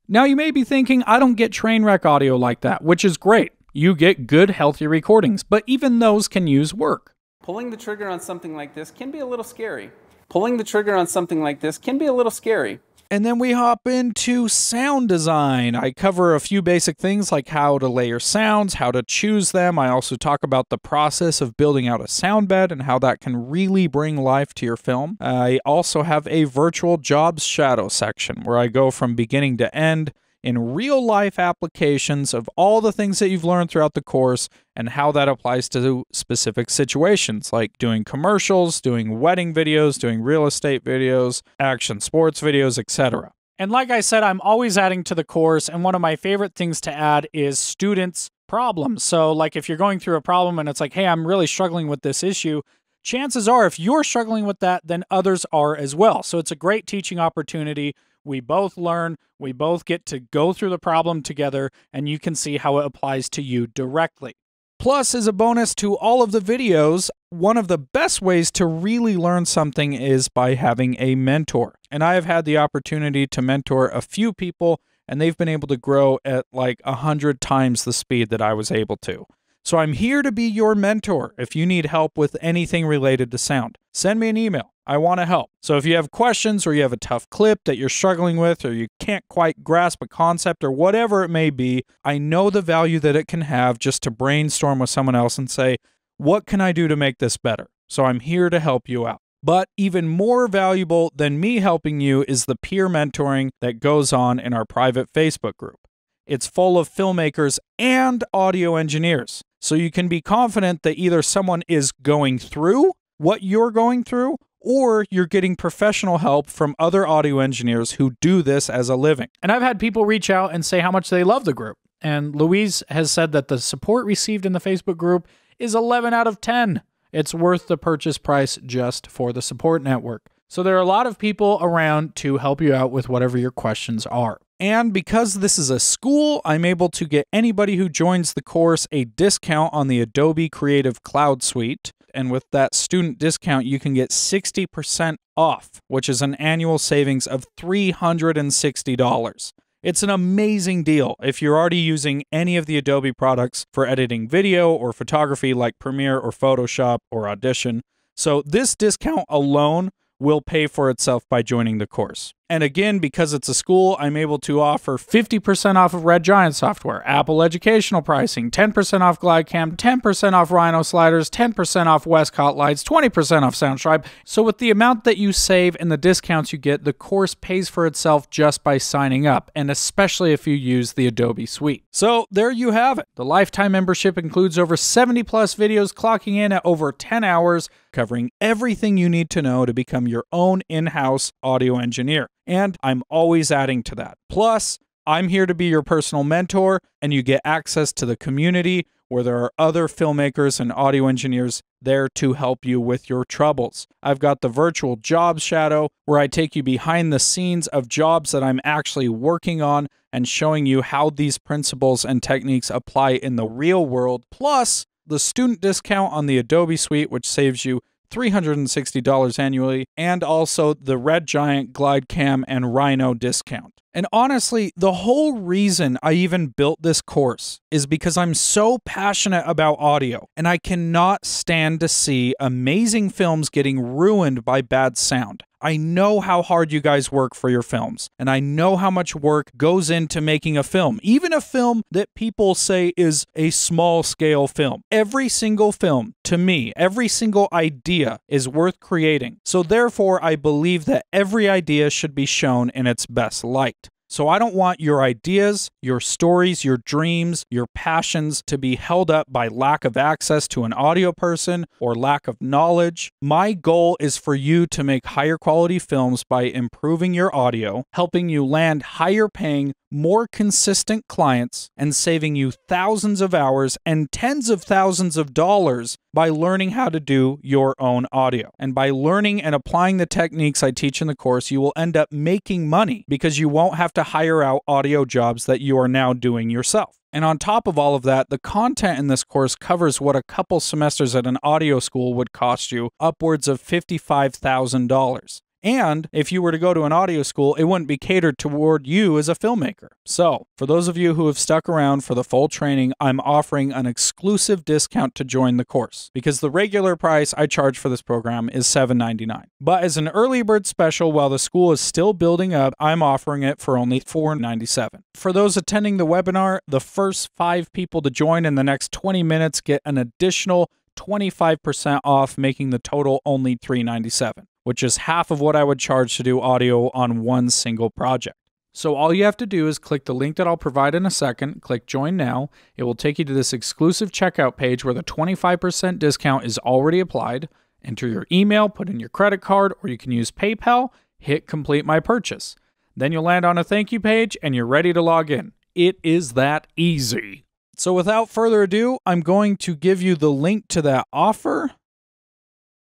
Now you may be thinking, I don't get train wreck audio like that, which is great. You get good, healthy recordings, but even those can use work. Pulling the trigger on something like this can be a little scary. Pulling the trigger on something like this can be a little scary. And then we hop into sound design. I cover a few basic things like how to layer sounds, how to choose them. I also talk about the process of building out a sound bed and how that can really bring life to your film. I also have a virtual jobs shadow section where I go from beginning to end in real-life applications of all the things that you've learned throughout the course and how that applies to specific situations, like doing commercials, doing wedding videos, doing real estate videos, action sports videos, etc. And like I said, I'm always adding to the course, and one of my favorite things to add is students' problems. So like if you're going through a problem and it's like, hey, I'm really struggling with this issue, chances are if you're struggling with that, then others are as well. So it's a great teaching opportunity. We both learn, we both get to go through the problem together, and you can see how it applies to you directly. Plus, as a bonus to all of the videos, one of the best ways to really learn something is by having a mentor. And I have had the opportunity to mentor a few people, and they've been able to grow at like 100 times the speed that I was able to. So I'm here to be your mentor if you need help with anything related to sound. Send me an email. I want to help. So if you have questions or you have a tough clip that you're struggling with or you can't quite grasp a concept or whatever it may be, I know the value that it can have just to brainstorm with someone else and say, what can I do to make this better? So I'm here to help you out. But even more valuable than me helping you is the peer mentoring that goes on in our private Facebook group. It's full of filmmakers and audio engineers. So you can be confident that either someone is going through what you're going through or you're getting professional help from other audio engineers who do this as a living. And I've had people reach out and say how much they love the group. And Louise has said that the support received in the Facebook group is 11 out of 10. It's worth the purchase price just for the support network. So there are a lot of people around to help you out with whatever your questions are. And because this is a school, I'm able to get anybody who joins the course a discount on the Adobe Creative Cloud Suite. And with that student discount, you can get 60% off, which is an annual savings of $360. It's an amazing deal if you're already using any of the Adobe products for editing video or photography like Premiere or Photoshop or Audition. So this discount alone will pay for itself by joining the course. And again, because it's a school, I'm able to offer 50% off of Red Giant software, Apple educational pricing, 10% off GlideCam, 10% off Rhino sliders, 10% off Westcott lights, 20% off Soundstripe. So with the amount that you save and the discounts you get, the course pays for itself just by signing up, and especially if you use the Adobe Suite. So there you have it. The lifetime membership includes over 70 plus videos clocking in at over 10 hours, covering everything you need to know to become your own in-house audio engineer. And I'm always adding to that. Plus, I'm here to be your personal mentor, and you get access to the community where there are other filmmakers and audio engineers there to help you with your troubles. I've got the virtual jobs shadow where I take you behind the scenes of jobs that I'm actually working on and showing you how these principles and techniques apply in the real world, plus the student discount on the Adobe Suite, which saves you $360 annually, and also the Red Giant, GlideCam, and Rhino discount. And honestly, the whole reason I even built this course is because I'm so passionate about audio, and I cannot stand to see amazing films getting ruined by bad sound. I know how hard you guys work for your films, and I know how much work goes into making a film, even a film that people say is a small-scale film. Every single film, to me, every single idea is worth creating. So therefore, I believe that every idea should be shown in its best light. So I don't want your ideas, your stories, your dreams, your passions to be held up by lack of access to an audio person or lack of knowledge. My goal is for you to make higher quality films by improving your audio, helping you land higher paying, more consistent clients, and saving you thousands of hours and tens of thousands of dollars by learning how to do your own audio. And by learning and applying the techniques I teach in the course, you will end up making money because you won't have to hire out audio jobs that you are now doing yourself. And on top of all of that, the content in this course covers what a couple semesters at an audio school would cost you, upwards of $55,000. And if you were to go to an audio school, it wouldn't be catered toward you as a filmmaker. So, for those of you who have stuck around for the full training, I'm offering an exclusive discount to join the course, because the regular price I charge for this program is $7.99. But as an early bird special, while the school is still building up, I'm offering it for only $4.97. For those attending the webinar, the first 5 people to join in the next 20 minutes get an additional 25% off, making the total only $3.97. which is half of what I would charge to do audio on one single project. So all you have to do is click the link that I'll provide in a second, click Join Now. It will take you to this exclusive checkout page where the 25% discount is already applied. Enter your email, put in your credit card, or you can use PayPal, hit Complete My Purchase. Then you'll land on a thank you page and you're ready to log in. It is that easy. So without further ado, I'm going to give you the link to that offer.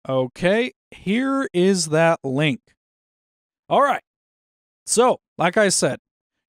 Okay, here is that link. All right. So, like I said,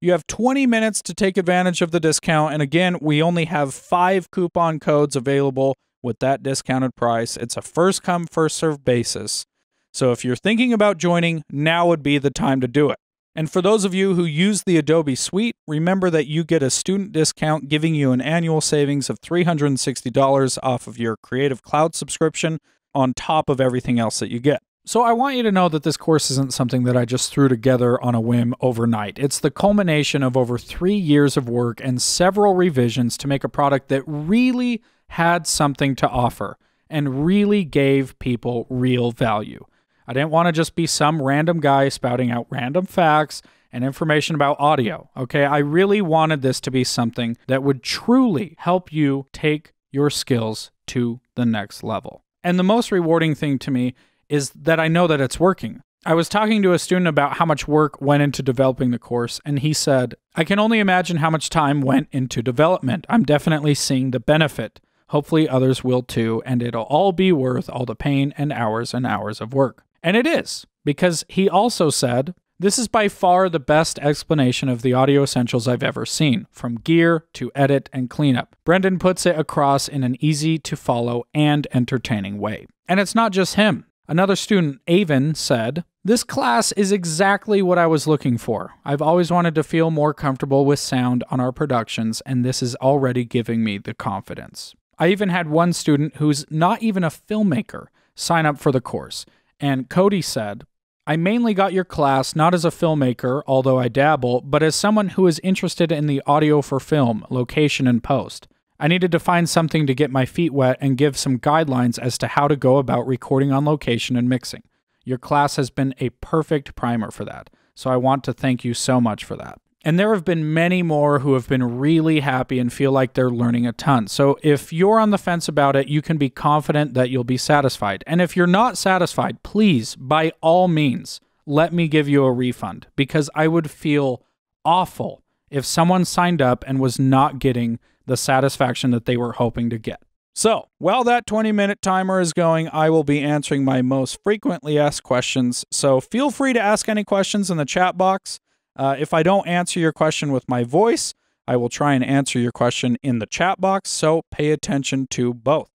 you have 20 minutes to take advantage of the discount. And again, we only have 5 coupon codes available with that discounted price. It's a first come, first served basis. So if you're thinking about joining, now would be the time to do it. And for those of you who use the Adobe Suite, remember that you get a student discount giving you an annual savings of $360 off of your Creative Cloud subscription on top of everything else that you get. So I want you to know that this course isn't something that I just threw together on a whim overnight. It's the culmination of over 3 years of work and several revisions to make a product that really had something to offer and really gave people real value. I didn't want to just be some random guy spouting out random facts and information about audio, okay? I really wanted this to be something that would truly help you take your skills to the next level. And the most rewarding thing to me is that I know that it's working. I was talking to a student about how much work went into developing the course, and he said, "I can only imagine how much time went into development. I'm definitely seeing the benefit. Hopefully others will too, and it'll all be worth all the pain and hours of work." And it is, because he also said, "This is by far the best explanation of the audio essentials I've ever seen, from gear to edit and cleanup. Brenden puts it across in an easy to follow and entertaining way." And it's not just him. Another student, Avon, said, "This class is exactly what I was looking for. I've always wanted to feel more comfortable with sound on our productions, and this is already giving me the confidence." I even had one student who's not even a filmmaker sign up for the course. And Cody said, "I mainly got your class not as a filmmaker, although I dabble, but as someone who is interested in the audio for film, location, and post. I needed to find something to get my feet wet and give some guidelines as to how to go about recording on location and mixing. Your class has been a perfect primer for that, so I want to thank you so much for that." And there have been many more who have been really happy and feel like they're learning a ton. So if you're on the fence about it, you can be confident that you'll be satisfied. And if you're not satisfied, please, by all means, let me give you a refund, because I would feel awful if someone signed up and was not getting the satisfaction that they were hoping to get. So, while that 20-minute timer is going, I will be answering my most frequently asked questions. So feel free to ask any questions in the chat box. If I don't answer your question with my voice, I will try and answer your question in the chat box, so pay attention to both.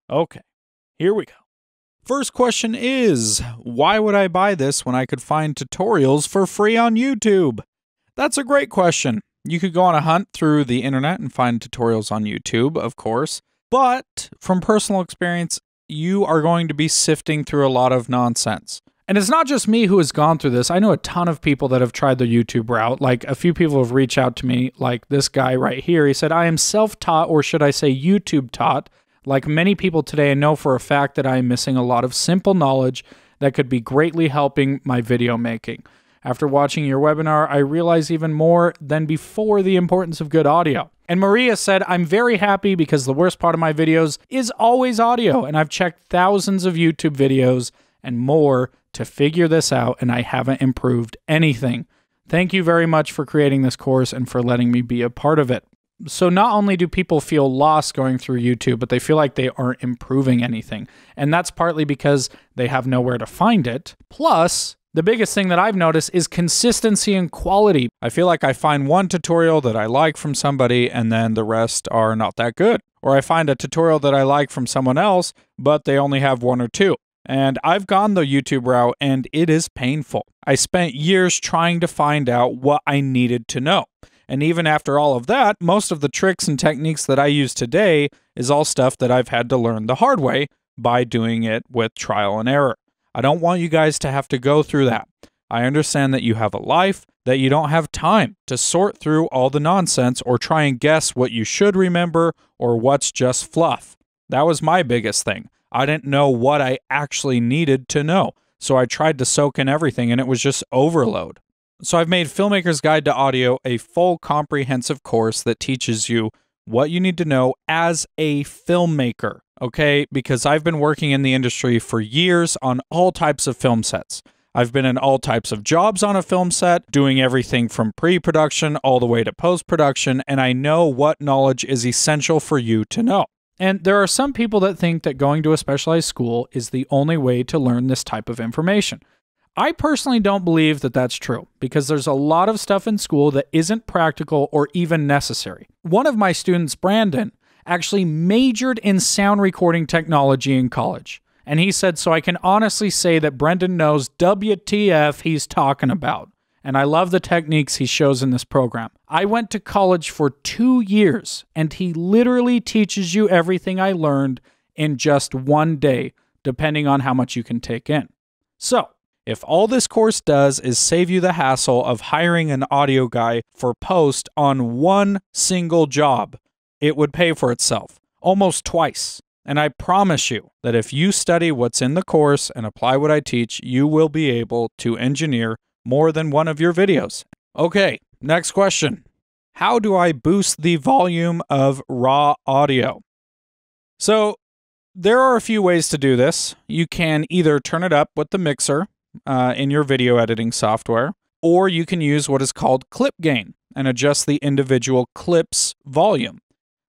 Okay, here we go. First question is, why would I buy this when I could find tutorials for free on YouTube? That's a great question. You could go on a hunt through the internet and find tutorials on YouTube, of course. But from personal experience, you are going to be sifting through a lot of nonsense. And it's not just me who has gone through this. I know a ton of people that have tried the YouTube route. Like, a few people have reached out to me, like this guy right here. He said, I am self-taught, or should I say YouTube taught. Like many people today, I know for a fact that I am missing a lot of simple knowledge that could be greatly helping my video making. After watching your webinar, I realize even more than before the importance of good audio. And Maria said, I'm very happy because the worst part of my videos is always audio, and I've checked thousands of YouTube videos and more to figure this out, and I haven't improved anything. Thank you very much for creating this course and for letting me be a part of it. So not only do people feel lost going through YouTube, but they feel like they aren't improving anything. And that's partly because they have nowhere to find it. Plus, the biggest thing that I've noticed is consistency and quality. I feel like I find one tutorial that I like from somebody and then the rest are not that good. Or I find a tutorial that I like from someone else, but they only have one or two. And I've gone the YouTube route and it is painful. I spent years trying to find out what I needed to know. And even after all of that, most of the tricks and techniques that I use today is all stuff that I've had to learn the hard way by doing it with trial and error. I don't want you guys to have to go through that. I understand that you have a life, that you don't have time to sort through all the nonsense or try and guess what you should remember or what's just fluff. That was my biggest thing. I didn't know what I actually needed to know, so I tried to soak in everything and it was just overload. So I've made Filmmaker's Guide to Audio a full comprehensive course that teaches you what you need to know as a filmmaker, okay? Because I've been working in the industry for years on all types of film sets. I've been in all types of jobs on a film set, doing everything from pre-production all the way to post-production, and I know what knowledge is essential for you to know. And there are some people that think that going to a specialized school is the only way to learn this type of information. I personally don't believe that that's true, because there's a lot of stuff in school that isn't practical or even necessary. One of my students, Brandon, actually majored in sound recording technology in college. And he said, so I can honestly say that Brendan knows WTF he's talking about. And I love the techniques he shows in this program. I went to college for 2 years, and he literally teaches you everything I learned in just 1 day, depending on how much you can take in. So, if all this course does is save you the hassle of hiring an audio guy for post on one single job, it would pay for itself, almost twice. And I promise you that if you study what's in the course and apply what I teach, you will be able to engineer more than one of your videos. Okay, next question. How do I boost the volume of raw audio? So, there are a few ways to do this. You can either turn it up with the mixer in your video editing software, or you can use what is called clip gain and adjust the individual clip's volume.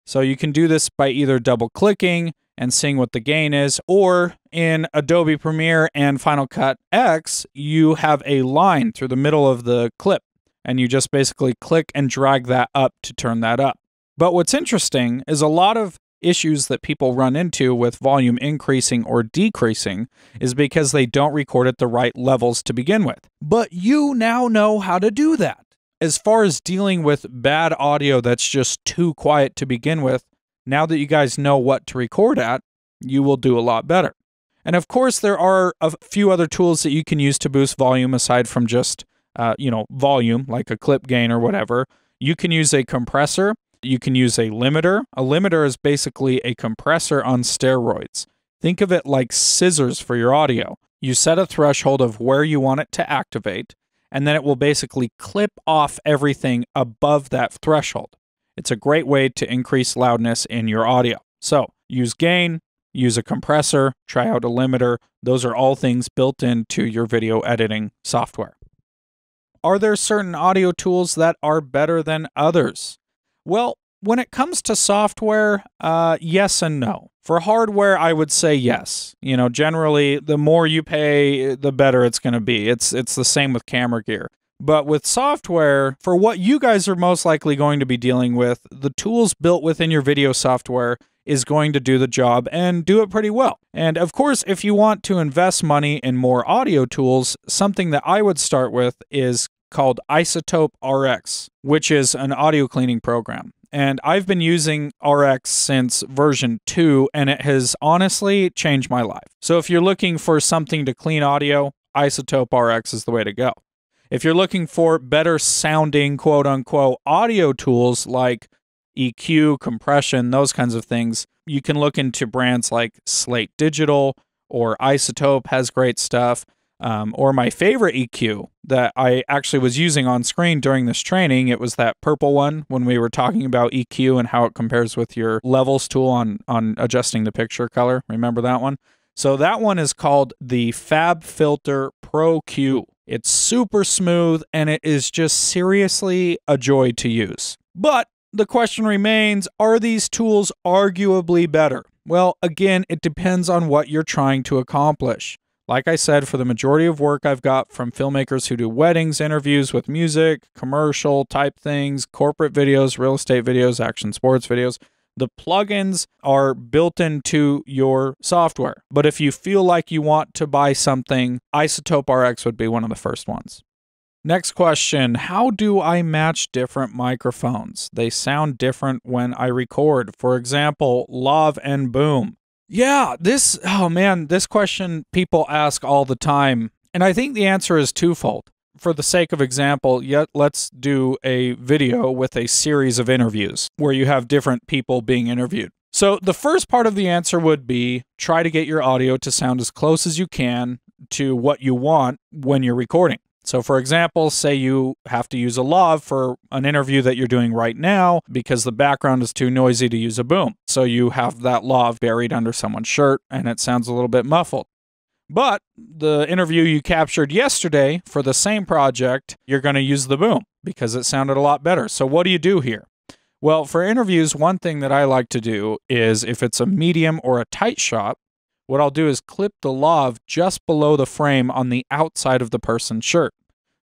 So you can do this by either double-clicking and seeing what the gain is, or in Adobe Premiere and Final Cut X, you have a line through the middle of the clip, and you just basically click and drag that up to turn that up. But what's interesting is a lot of issues that people run into with volume increasing or decreasing is because they don't record at the right levels to begin with. But you now know how to do that. As far as dealing with bad audio that's just too quiet to begin with, now that you guys know what to record at, you will do a lot better. And of course, there are a few other tools that you can use to boost volume aside from just, volume, like a clip gain or whatever. You can use a compressor. You can use a limiter. A limiter is basically a compressor on steroids. Think of it like scissors for your audio. You set a threshold of where you want it to activate, and then it will basically clip off everything above that threshold. It's a great way to increase loudness in your audio. So use gain, use a compressor, try out a limiter. Those are all things built into your video editing software. Are there certain audio tools that are better than others? Well, when it comes to software, yes and no. For hardware, I would say yes. You know, generally, the more you pay, the better it's going to be. It's the same with camera gear. But with software, for what you guys are most likely going to be dealing with, the tools built within your video software is going to do the job and do it pretty well. And of course, if you want to invest money in more audio tools, something that I would start with is called Isotope RX, which is an audio cleaning program. And I've been using RX since version 2, and it has honestly changed my life. So if you're looking for something to clean audio, Isotope RX is the way to go. If you're looking for better sounding, quote unquote, audio tools like EQ, compression, those kinds of things, you can look into brands like Slate Digital, or Isotope has great stuff. Or my favorite EQ that I actually was using on screen during this training, it was that purple one when we were talking about EQ and how it compares with your levels tool on adjusting the picture color. Remember that one? So that one is called the FabFilter Pro Q. It's super smooth and it is just seriously a joy to use. But the question remains, are these tools arguably better? Well, again, it depends on what you're trying to accomplish. Like I said, for the majority of work I've got from filmmakers who do weddings, interviews with music, commercial type things, corporate videos, real estate videos, action sports videos, the plugins are built into your software. But if you feel like you want to buy something, Isotope RX would be one of the first ones. Next question, how do I match different microphones? They sound different when I record. For example, lav and boom. Yeah, this question people ask all the time. And I think the answer is twofold. For the sake of example, let's do a video with a series of interviews where you have different people being interviewed. So the first part of the answer would be try to get your audio to sound as close as you can to what you want when you're recording. So for example, say you have to use a lav for an interview that you're doing right now because the background is too noisy to use a boom. So you have that lav buried under someone's shirt and it sounds a little bit muffled. But the interview you captured yesterday for the same project, you're going to use the boom because it sounded a lot better. So what do you do here? Well, for interviews, one thing that I like to do is if it's a medium or a tight shot, what I'll do is clip the lav just below the frame on the outside of the person's shirt.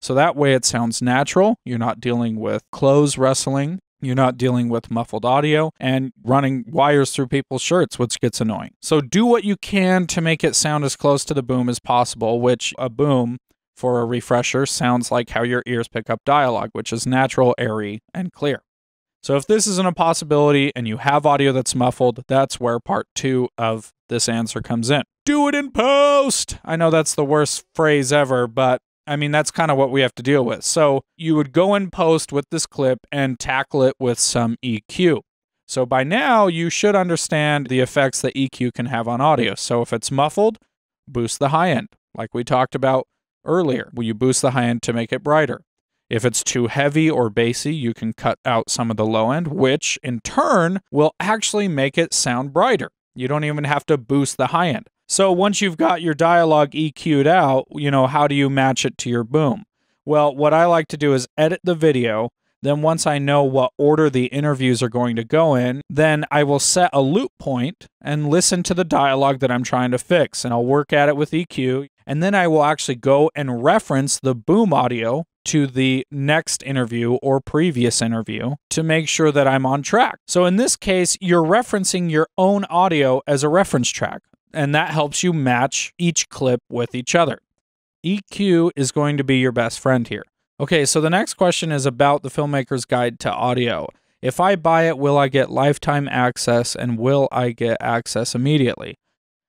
So that way it sounds natural. You're not dealing with clothes rustling. You're not dealing with muffled audio and running wires through people's shirts, which gets annoying. So do what you can to make it sound as close to the boom as possible, which a boom, for a refresher, sounds like how your ears pick up dialogue, which is natural, airy, and clear. So if this isn't a possibility and you have audio that's muffled, that's where part 2 of this answer comes in. Do it in post! I know that's the worst phrase ever, but I mean, that's kind of what we have to deal with. So you would go in post with this clip and tackle it with some EQ. So by now, you should understand the effects that EQ can have on audio. So if it's muffled, boost the high end, like we talked about earlier. Will you boost the high end to make it brighter? If it's too heavy or bassy, you can cut out some of the low end, which in turn will actually make it sound brighter. You don't even have to boost the high end. So once you've got your dialogue EQ'd out, how do you match it to your boom? Well, what I like to do is edit the video. Then once I know what order the interviews are going to go in, then I will set a loop point and listen to the dialogue that I'm trying to fix. And I'll work at it with EQ. And then I will actually go and reference the boom audio to the next interview or previous interview to make sure that I'm on track. So in this case, you're referencing your own audio as a reference track, and that helps you match each clip with each other. EQ is going to be your best friend here. Okay, so the next question is about the Filmmaker's Guide to Audio. If I buy it, will I get lifetime access, and will I get access immediately?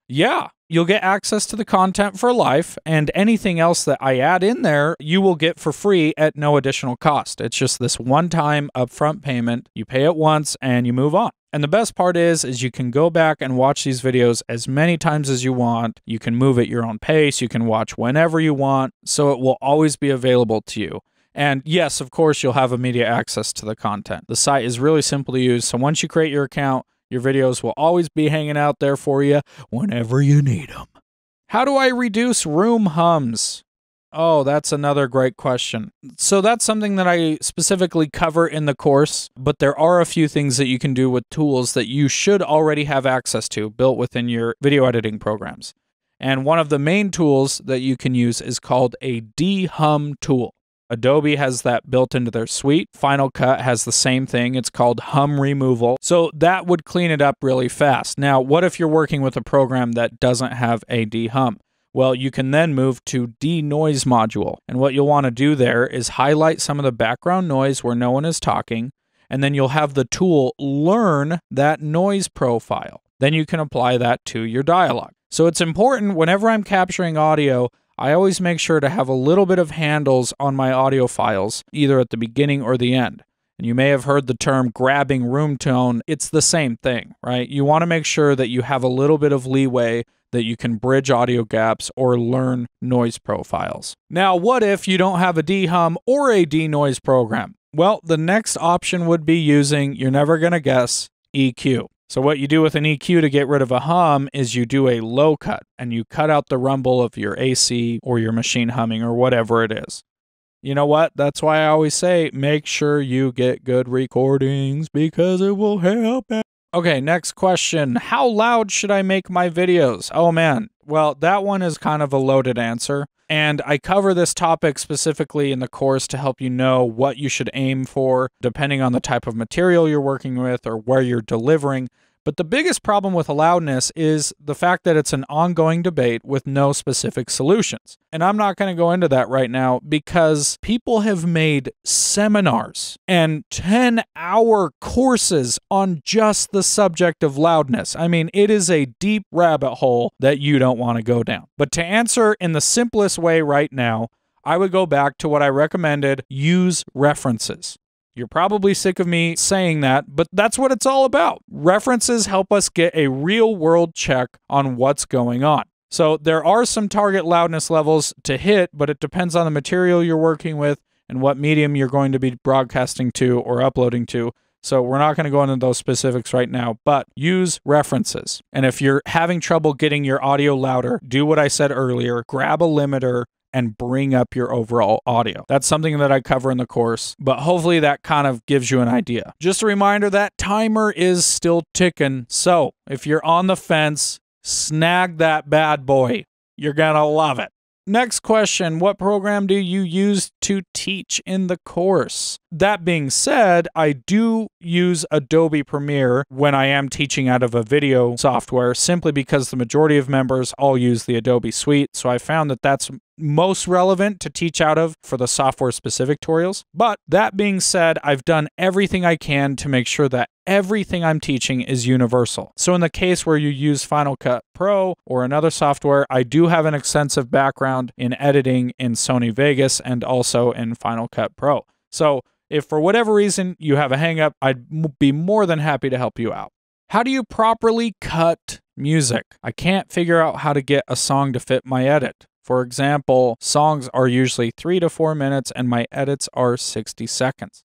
Yeah, you'll get access to the content for life, and anything else that I add in there, you will get for free at no additional cost. It's just this one-time upfront payment. You pay it once, and you move on. And the best part is you can go back and watch these videos as many times as you want. You can move at your own pace. You can watch whenever you want, so it will always be available to you. And yes, of course, you'll have immediate access to the content. The site is really simple to use, so once you create your account, your videos will always be hanging out there for you whenever you need them. How do I reduce room hums? Oh, that's another great question. So that's something that I specifically cover in the course, but there are a few things that you can do with tools that you should already have access to built within your video editing programs. And one of the main tools that you can use is called a de-hum tool. Adobe has that built into their suite. Final Cut has the same thing. It's called hum removal. So that would clean it up really fast. Now, what if you're working with a program that doesn't have a de-hum? Well, you can then move to de-noise module. And what you'll want to do there is highlight some of the background noise where no one is talking, and then you'll have the tool learn that noise profile. Then you can apply that to your dialogue. So it's important whenever I'm capturing audio, I always make sure to have a little bit of handles on my audio files, either at the beginning or the end. And you may have heard the term grabbing room tone. It's the same thing, right? You want to make sure that you have a little bit of leeway that you can bridge audio gaps or learn noise profiles. Now, what if you don't have a de-hum or a de-noise program? Well, the next option would be using, you're never going to guess, EQ. So what you do with an EQ to get rid of a hum is you do a low cut, and you cut out the rumble of your AC or your machine humming or whatever it is. You know what? That's why I always say, make sure you get good recordings because it will help. Okay, next question. How loud should I make my videos? Oh man, well, that one is kind of a loaded answer. And I cover this topic specifically in the course to help you know what you should aim for, depending on the type of material you're working with or where you're delivering. But the biggest problem with loudness is the fact that it's an ongoing debate with no specific solutions. And I'm not going to go into that right now because people have made seminars and 10-hour courses on just the subject of loudness. I mean, it is a deep rabbit hole that you don't want to go down. But to answer in the simplest way right now, I would go back to what I recommended: use references. You're probably sick of me saying that, but that's what it's all about. References help us get a real-world check on what's going on. So there are some target loudness levels to hit, but it depends on the material you're working with and what medium you're going to be broadcasting to or uploading to. So we're not going to go into those specifics right now, but use references. And if you're having trouble getting your audio louder, do what I said earlier: grab a limiter and bring up your overall audio. That's something that I cover in the course, but hopefully that kind of gives you an idea. Just a reminder, that timer is still ticking. So if you're on the fence, snag that bad boy. You're gonna love it. Next question, what program do you use to teach in the course? That being said, I do use Adobe Premiere when I am teaching out of a video software, simply because the majority of members all use the Adobe suite. So I found that that's most relevant to teach out of for the software-specific tutorials. But that being said, I've done everything I can to make sure that everything I'm teaching is universal. So in the case where you use Final Cut Pro or another software, I do have an extensive background in editing in Sony Vegas and also in Final Cut Pro. So if for whatever reason you have a hang-up, I'd be more than happy to help you out. How do you properly cut music? I can't figure out how to get a song to fit my edit. For example, songs are usually 3 to 4 minutes and my edits are 60 seconds.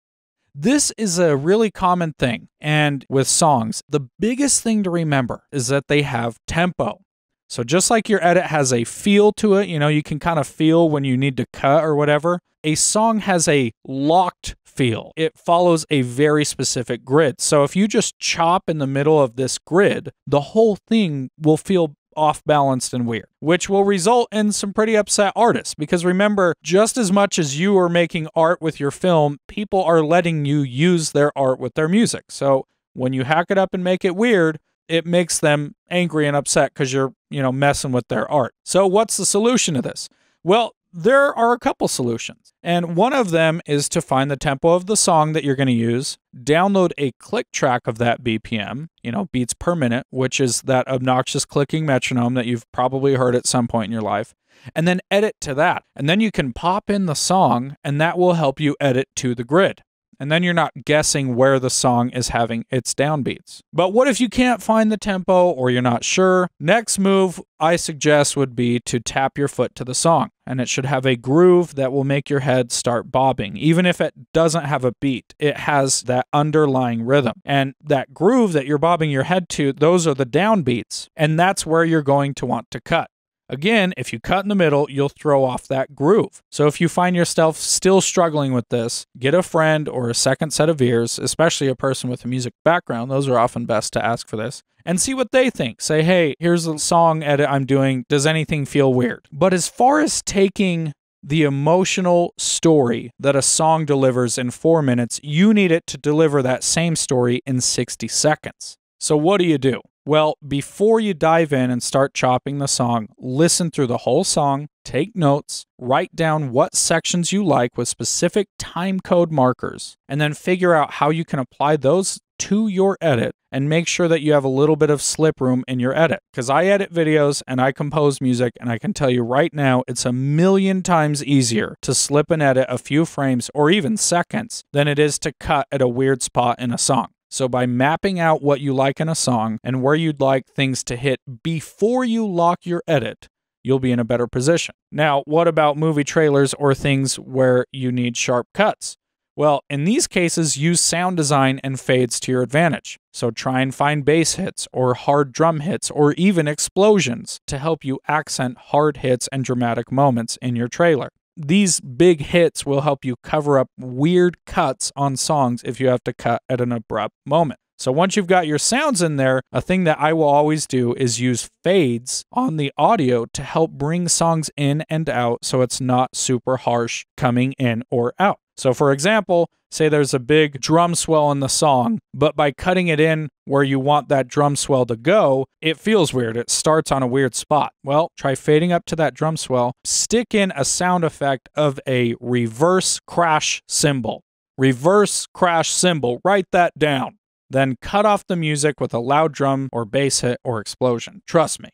This is a really common thing, and with songs, the biggest thing to remember is that they have tempo. So just like your edit has a feel to it, you know, you can kind of feel when you need to cut or whatever, a song has a locked feel. It follows a very specific grid. So if you just chop in the middle of this grid, the whole thing will feel off-balanced and weird, which will result in some pretty upset artists. Because remember, just as much as you are making art with your film, people are letting you use their art with their music. So when you hack it up and make it weird, it makes them angry and upset because you're, messing with their art. So what's the solution to this? Well, there are a couple solutions. And one of them is to find the tempo of the song that you're going to use, download a click track of that BPM, beats per minute, which is that obnoxious clicking metronome that you've probably heard at some point in your life, and then edit to that. And then you can pop in the song, and that will help you edit to the grid. And then you're not guessing where the song is having its downbeats. But what if you can't find the tempo or you're not sure? Next move I suggest would be to tap your foot to the song. And it should have a groove that will make your head start bobbing. Even if it doesn't have a beat, it has that underlying rhythm. And that groove that you're bobbing your head to, those are the downbeats. And that's where you're going to want to cut. Again, if you cut in the middle, you'll throw off that groove. So if you find yourself still struggling with this, get a friend or a second set of ears, especially a person with a music background. Those are often best to ask for this. And see what they think. Say, hey, here's a song edit I'm doing. Does anything feel weird? But as far as taking the emotional story that a song delivers in 4 minutes, you need it to deliver that same story in 60 seconds. So what do? Well, before you dive in and start chopping the song, listen through the whole song, take notes, write down what sections you like with specific time code markers, and then figure out how you can apply those to your edit and make sure that you have a little bit of slip room in your edit. Because I edit videos and I compose music, and I can tell you right now, it's a million times easier to slip and edit a few frames or even seconds than it is to cut at a weird spot in a song. So by mapping out what you like in a song and where you'd like things to hit before you lock your edit, you'll be in a better position. Now, what about movie trailers or things where you need sharp cuts? Well, in these cases, use sound design and fades to your advantage. So try and find bass hits or hard drum hits or even explosions to help you accent hard hits and dramatic moments in your trailer. These big hits will help you cover up weird cuts on songs if you have to cut at an abrupt moment. So once you've got your sounds in there, a thing that I will always do is use fades on the audio to help bring songs in and out so it's not super harsh coming in or out. So for example, say there's a big drum swell in the song, but by cutting it in where you want that drum swell to go, it feels weird. It starts on a weird spot. Well, try fading up to that drum swell, stick in a sound effect of a reverse crash cymbal. Reverse crash cymbal, write that down. Then cut off the music with a loud drum or bass hit or explosion. Trust me,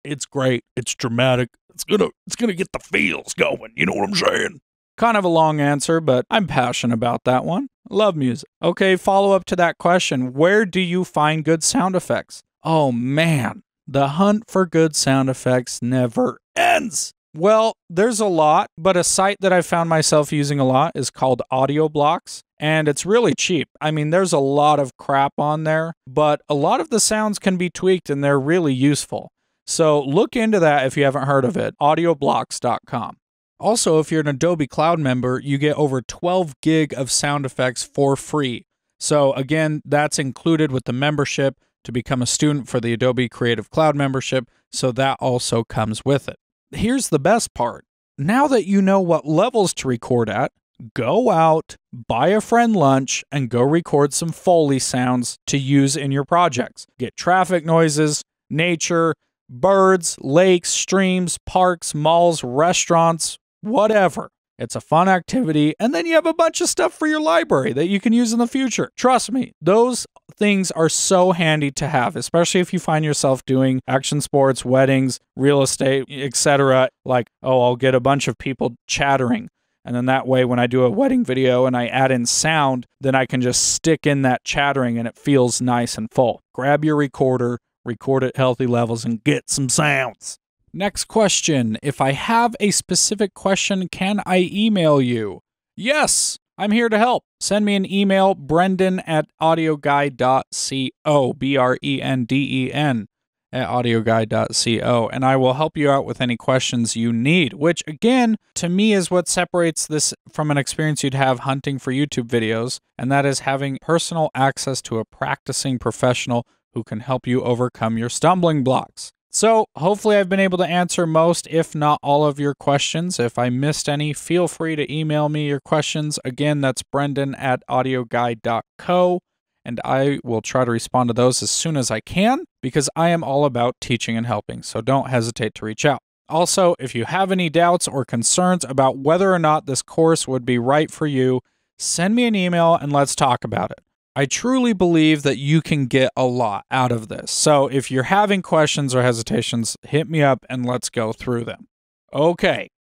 it's great. It's dramatic. It's gonna get the feels going. You know what I'm saying? Kind of a long answer, but I'm passionate about that one. Love music. Okay, follow up to that question. Where do you find good sound effects? Oh man, the hunt for good sound effects never ends. Well, there's a lot, but a site that I found myself using a lot is called Audio Blocks, and it's really cheap. I mean, there's a lot of crap on there, but a lot of the sounds can be tweaked and they're really useful. So look into that if you haven't heard of it, audioblocks.com. Also, if you're an Adobe Cloud member, you get over 12 gig of sound effects for free. So again, that's included with the membership to become a student for the Adobe Creative Cloud membership, so that also comes with it. Here's the best part. Now that you know what levels to record at, go out, buy a friend lunch, and go record some Foley sounds to use in your projects. Get traffic noises, nature, birds, lakes, streams, parks, malls, restaurants, whatever. It's a fun activity, and then you have a bunch of stuff for your library that you can use in the future. Trust me, those things are so handy to have, especially if you find yourself doing action sports, weddings, real estate, etc. Like, oh, I'll get a bunch of people chattering, and then that way when I do a wedding video and I add in sound, then I can just stick in that chattering and it feels nice and full. Grab your recorder, record at healthy levels, and get some sounds. Next question. If I have a specific question, can I email you? Yes, I'm here to help. Send me an email, brenden@audioguide.co, BRENDEN @audioguide.co, and I will help you out with any questions you need, which again, to me is what separates this from an experience you'd have hunting for YouTube videos, and that is having personal access to a practicing professional who can help you overcome your stumbling blocks. So hopefully I've been able to answer most, if not all of your questions. If I missed any, feel free to email me your questions. Again, that's brenden@audioguide.co, and I will try to respond to those as soon as I can because I am all about teaching and helping, so don't hesitate to reach out. Also, if you have any doubts or concerns about whether or not this course would be right for you, send me an email and let's talk about it. I truly believe that you can get a lot out of this. So if you're having questions or hesitations, hit me up and let's go through them. Okay.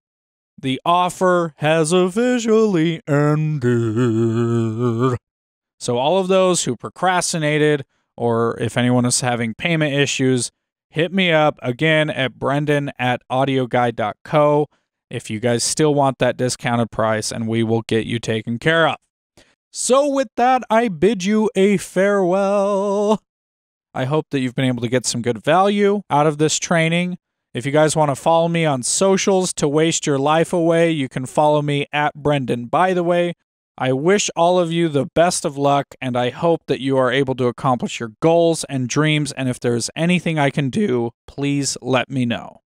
The offer has officially ended. So all of those who procrastinated, or if anyone is having payment issues, hit me up again at brenden@audioguide.co if you guys still want that discounted price, and we will get you taken care of. So with that, I bid you a farewell. I hope that you've been able to get some good value out of this training. If you guys want to follow me on socials to waste your life away, you can follow me at Brenden. By the way, I wish all of you the best of luck, and I hope that you are able to accomplish your goals and dreams, and if there's anything I can do, please let me know.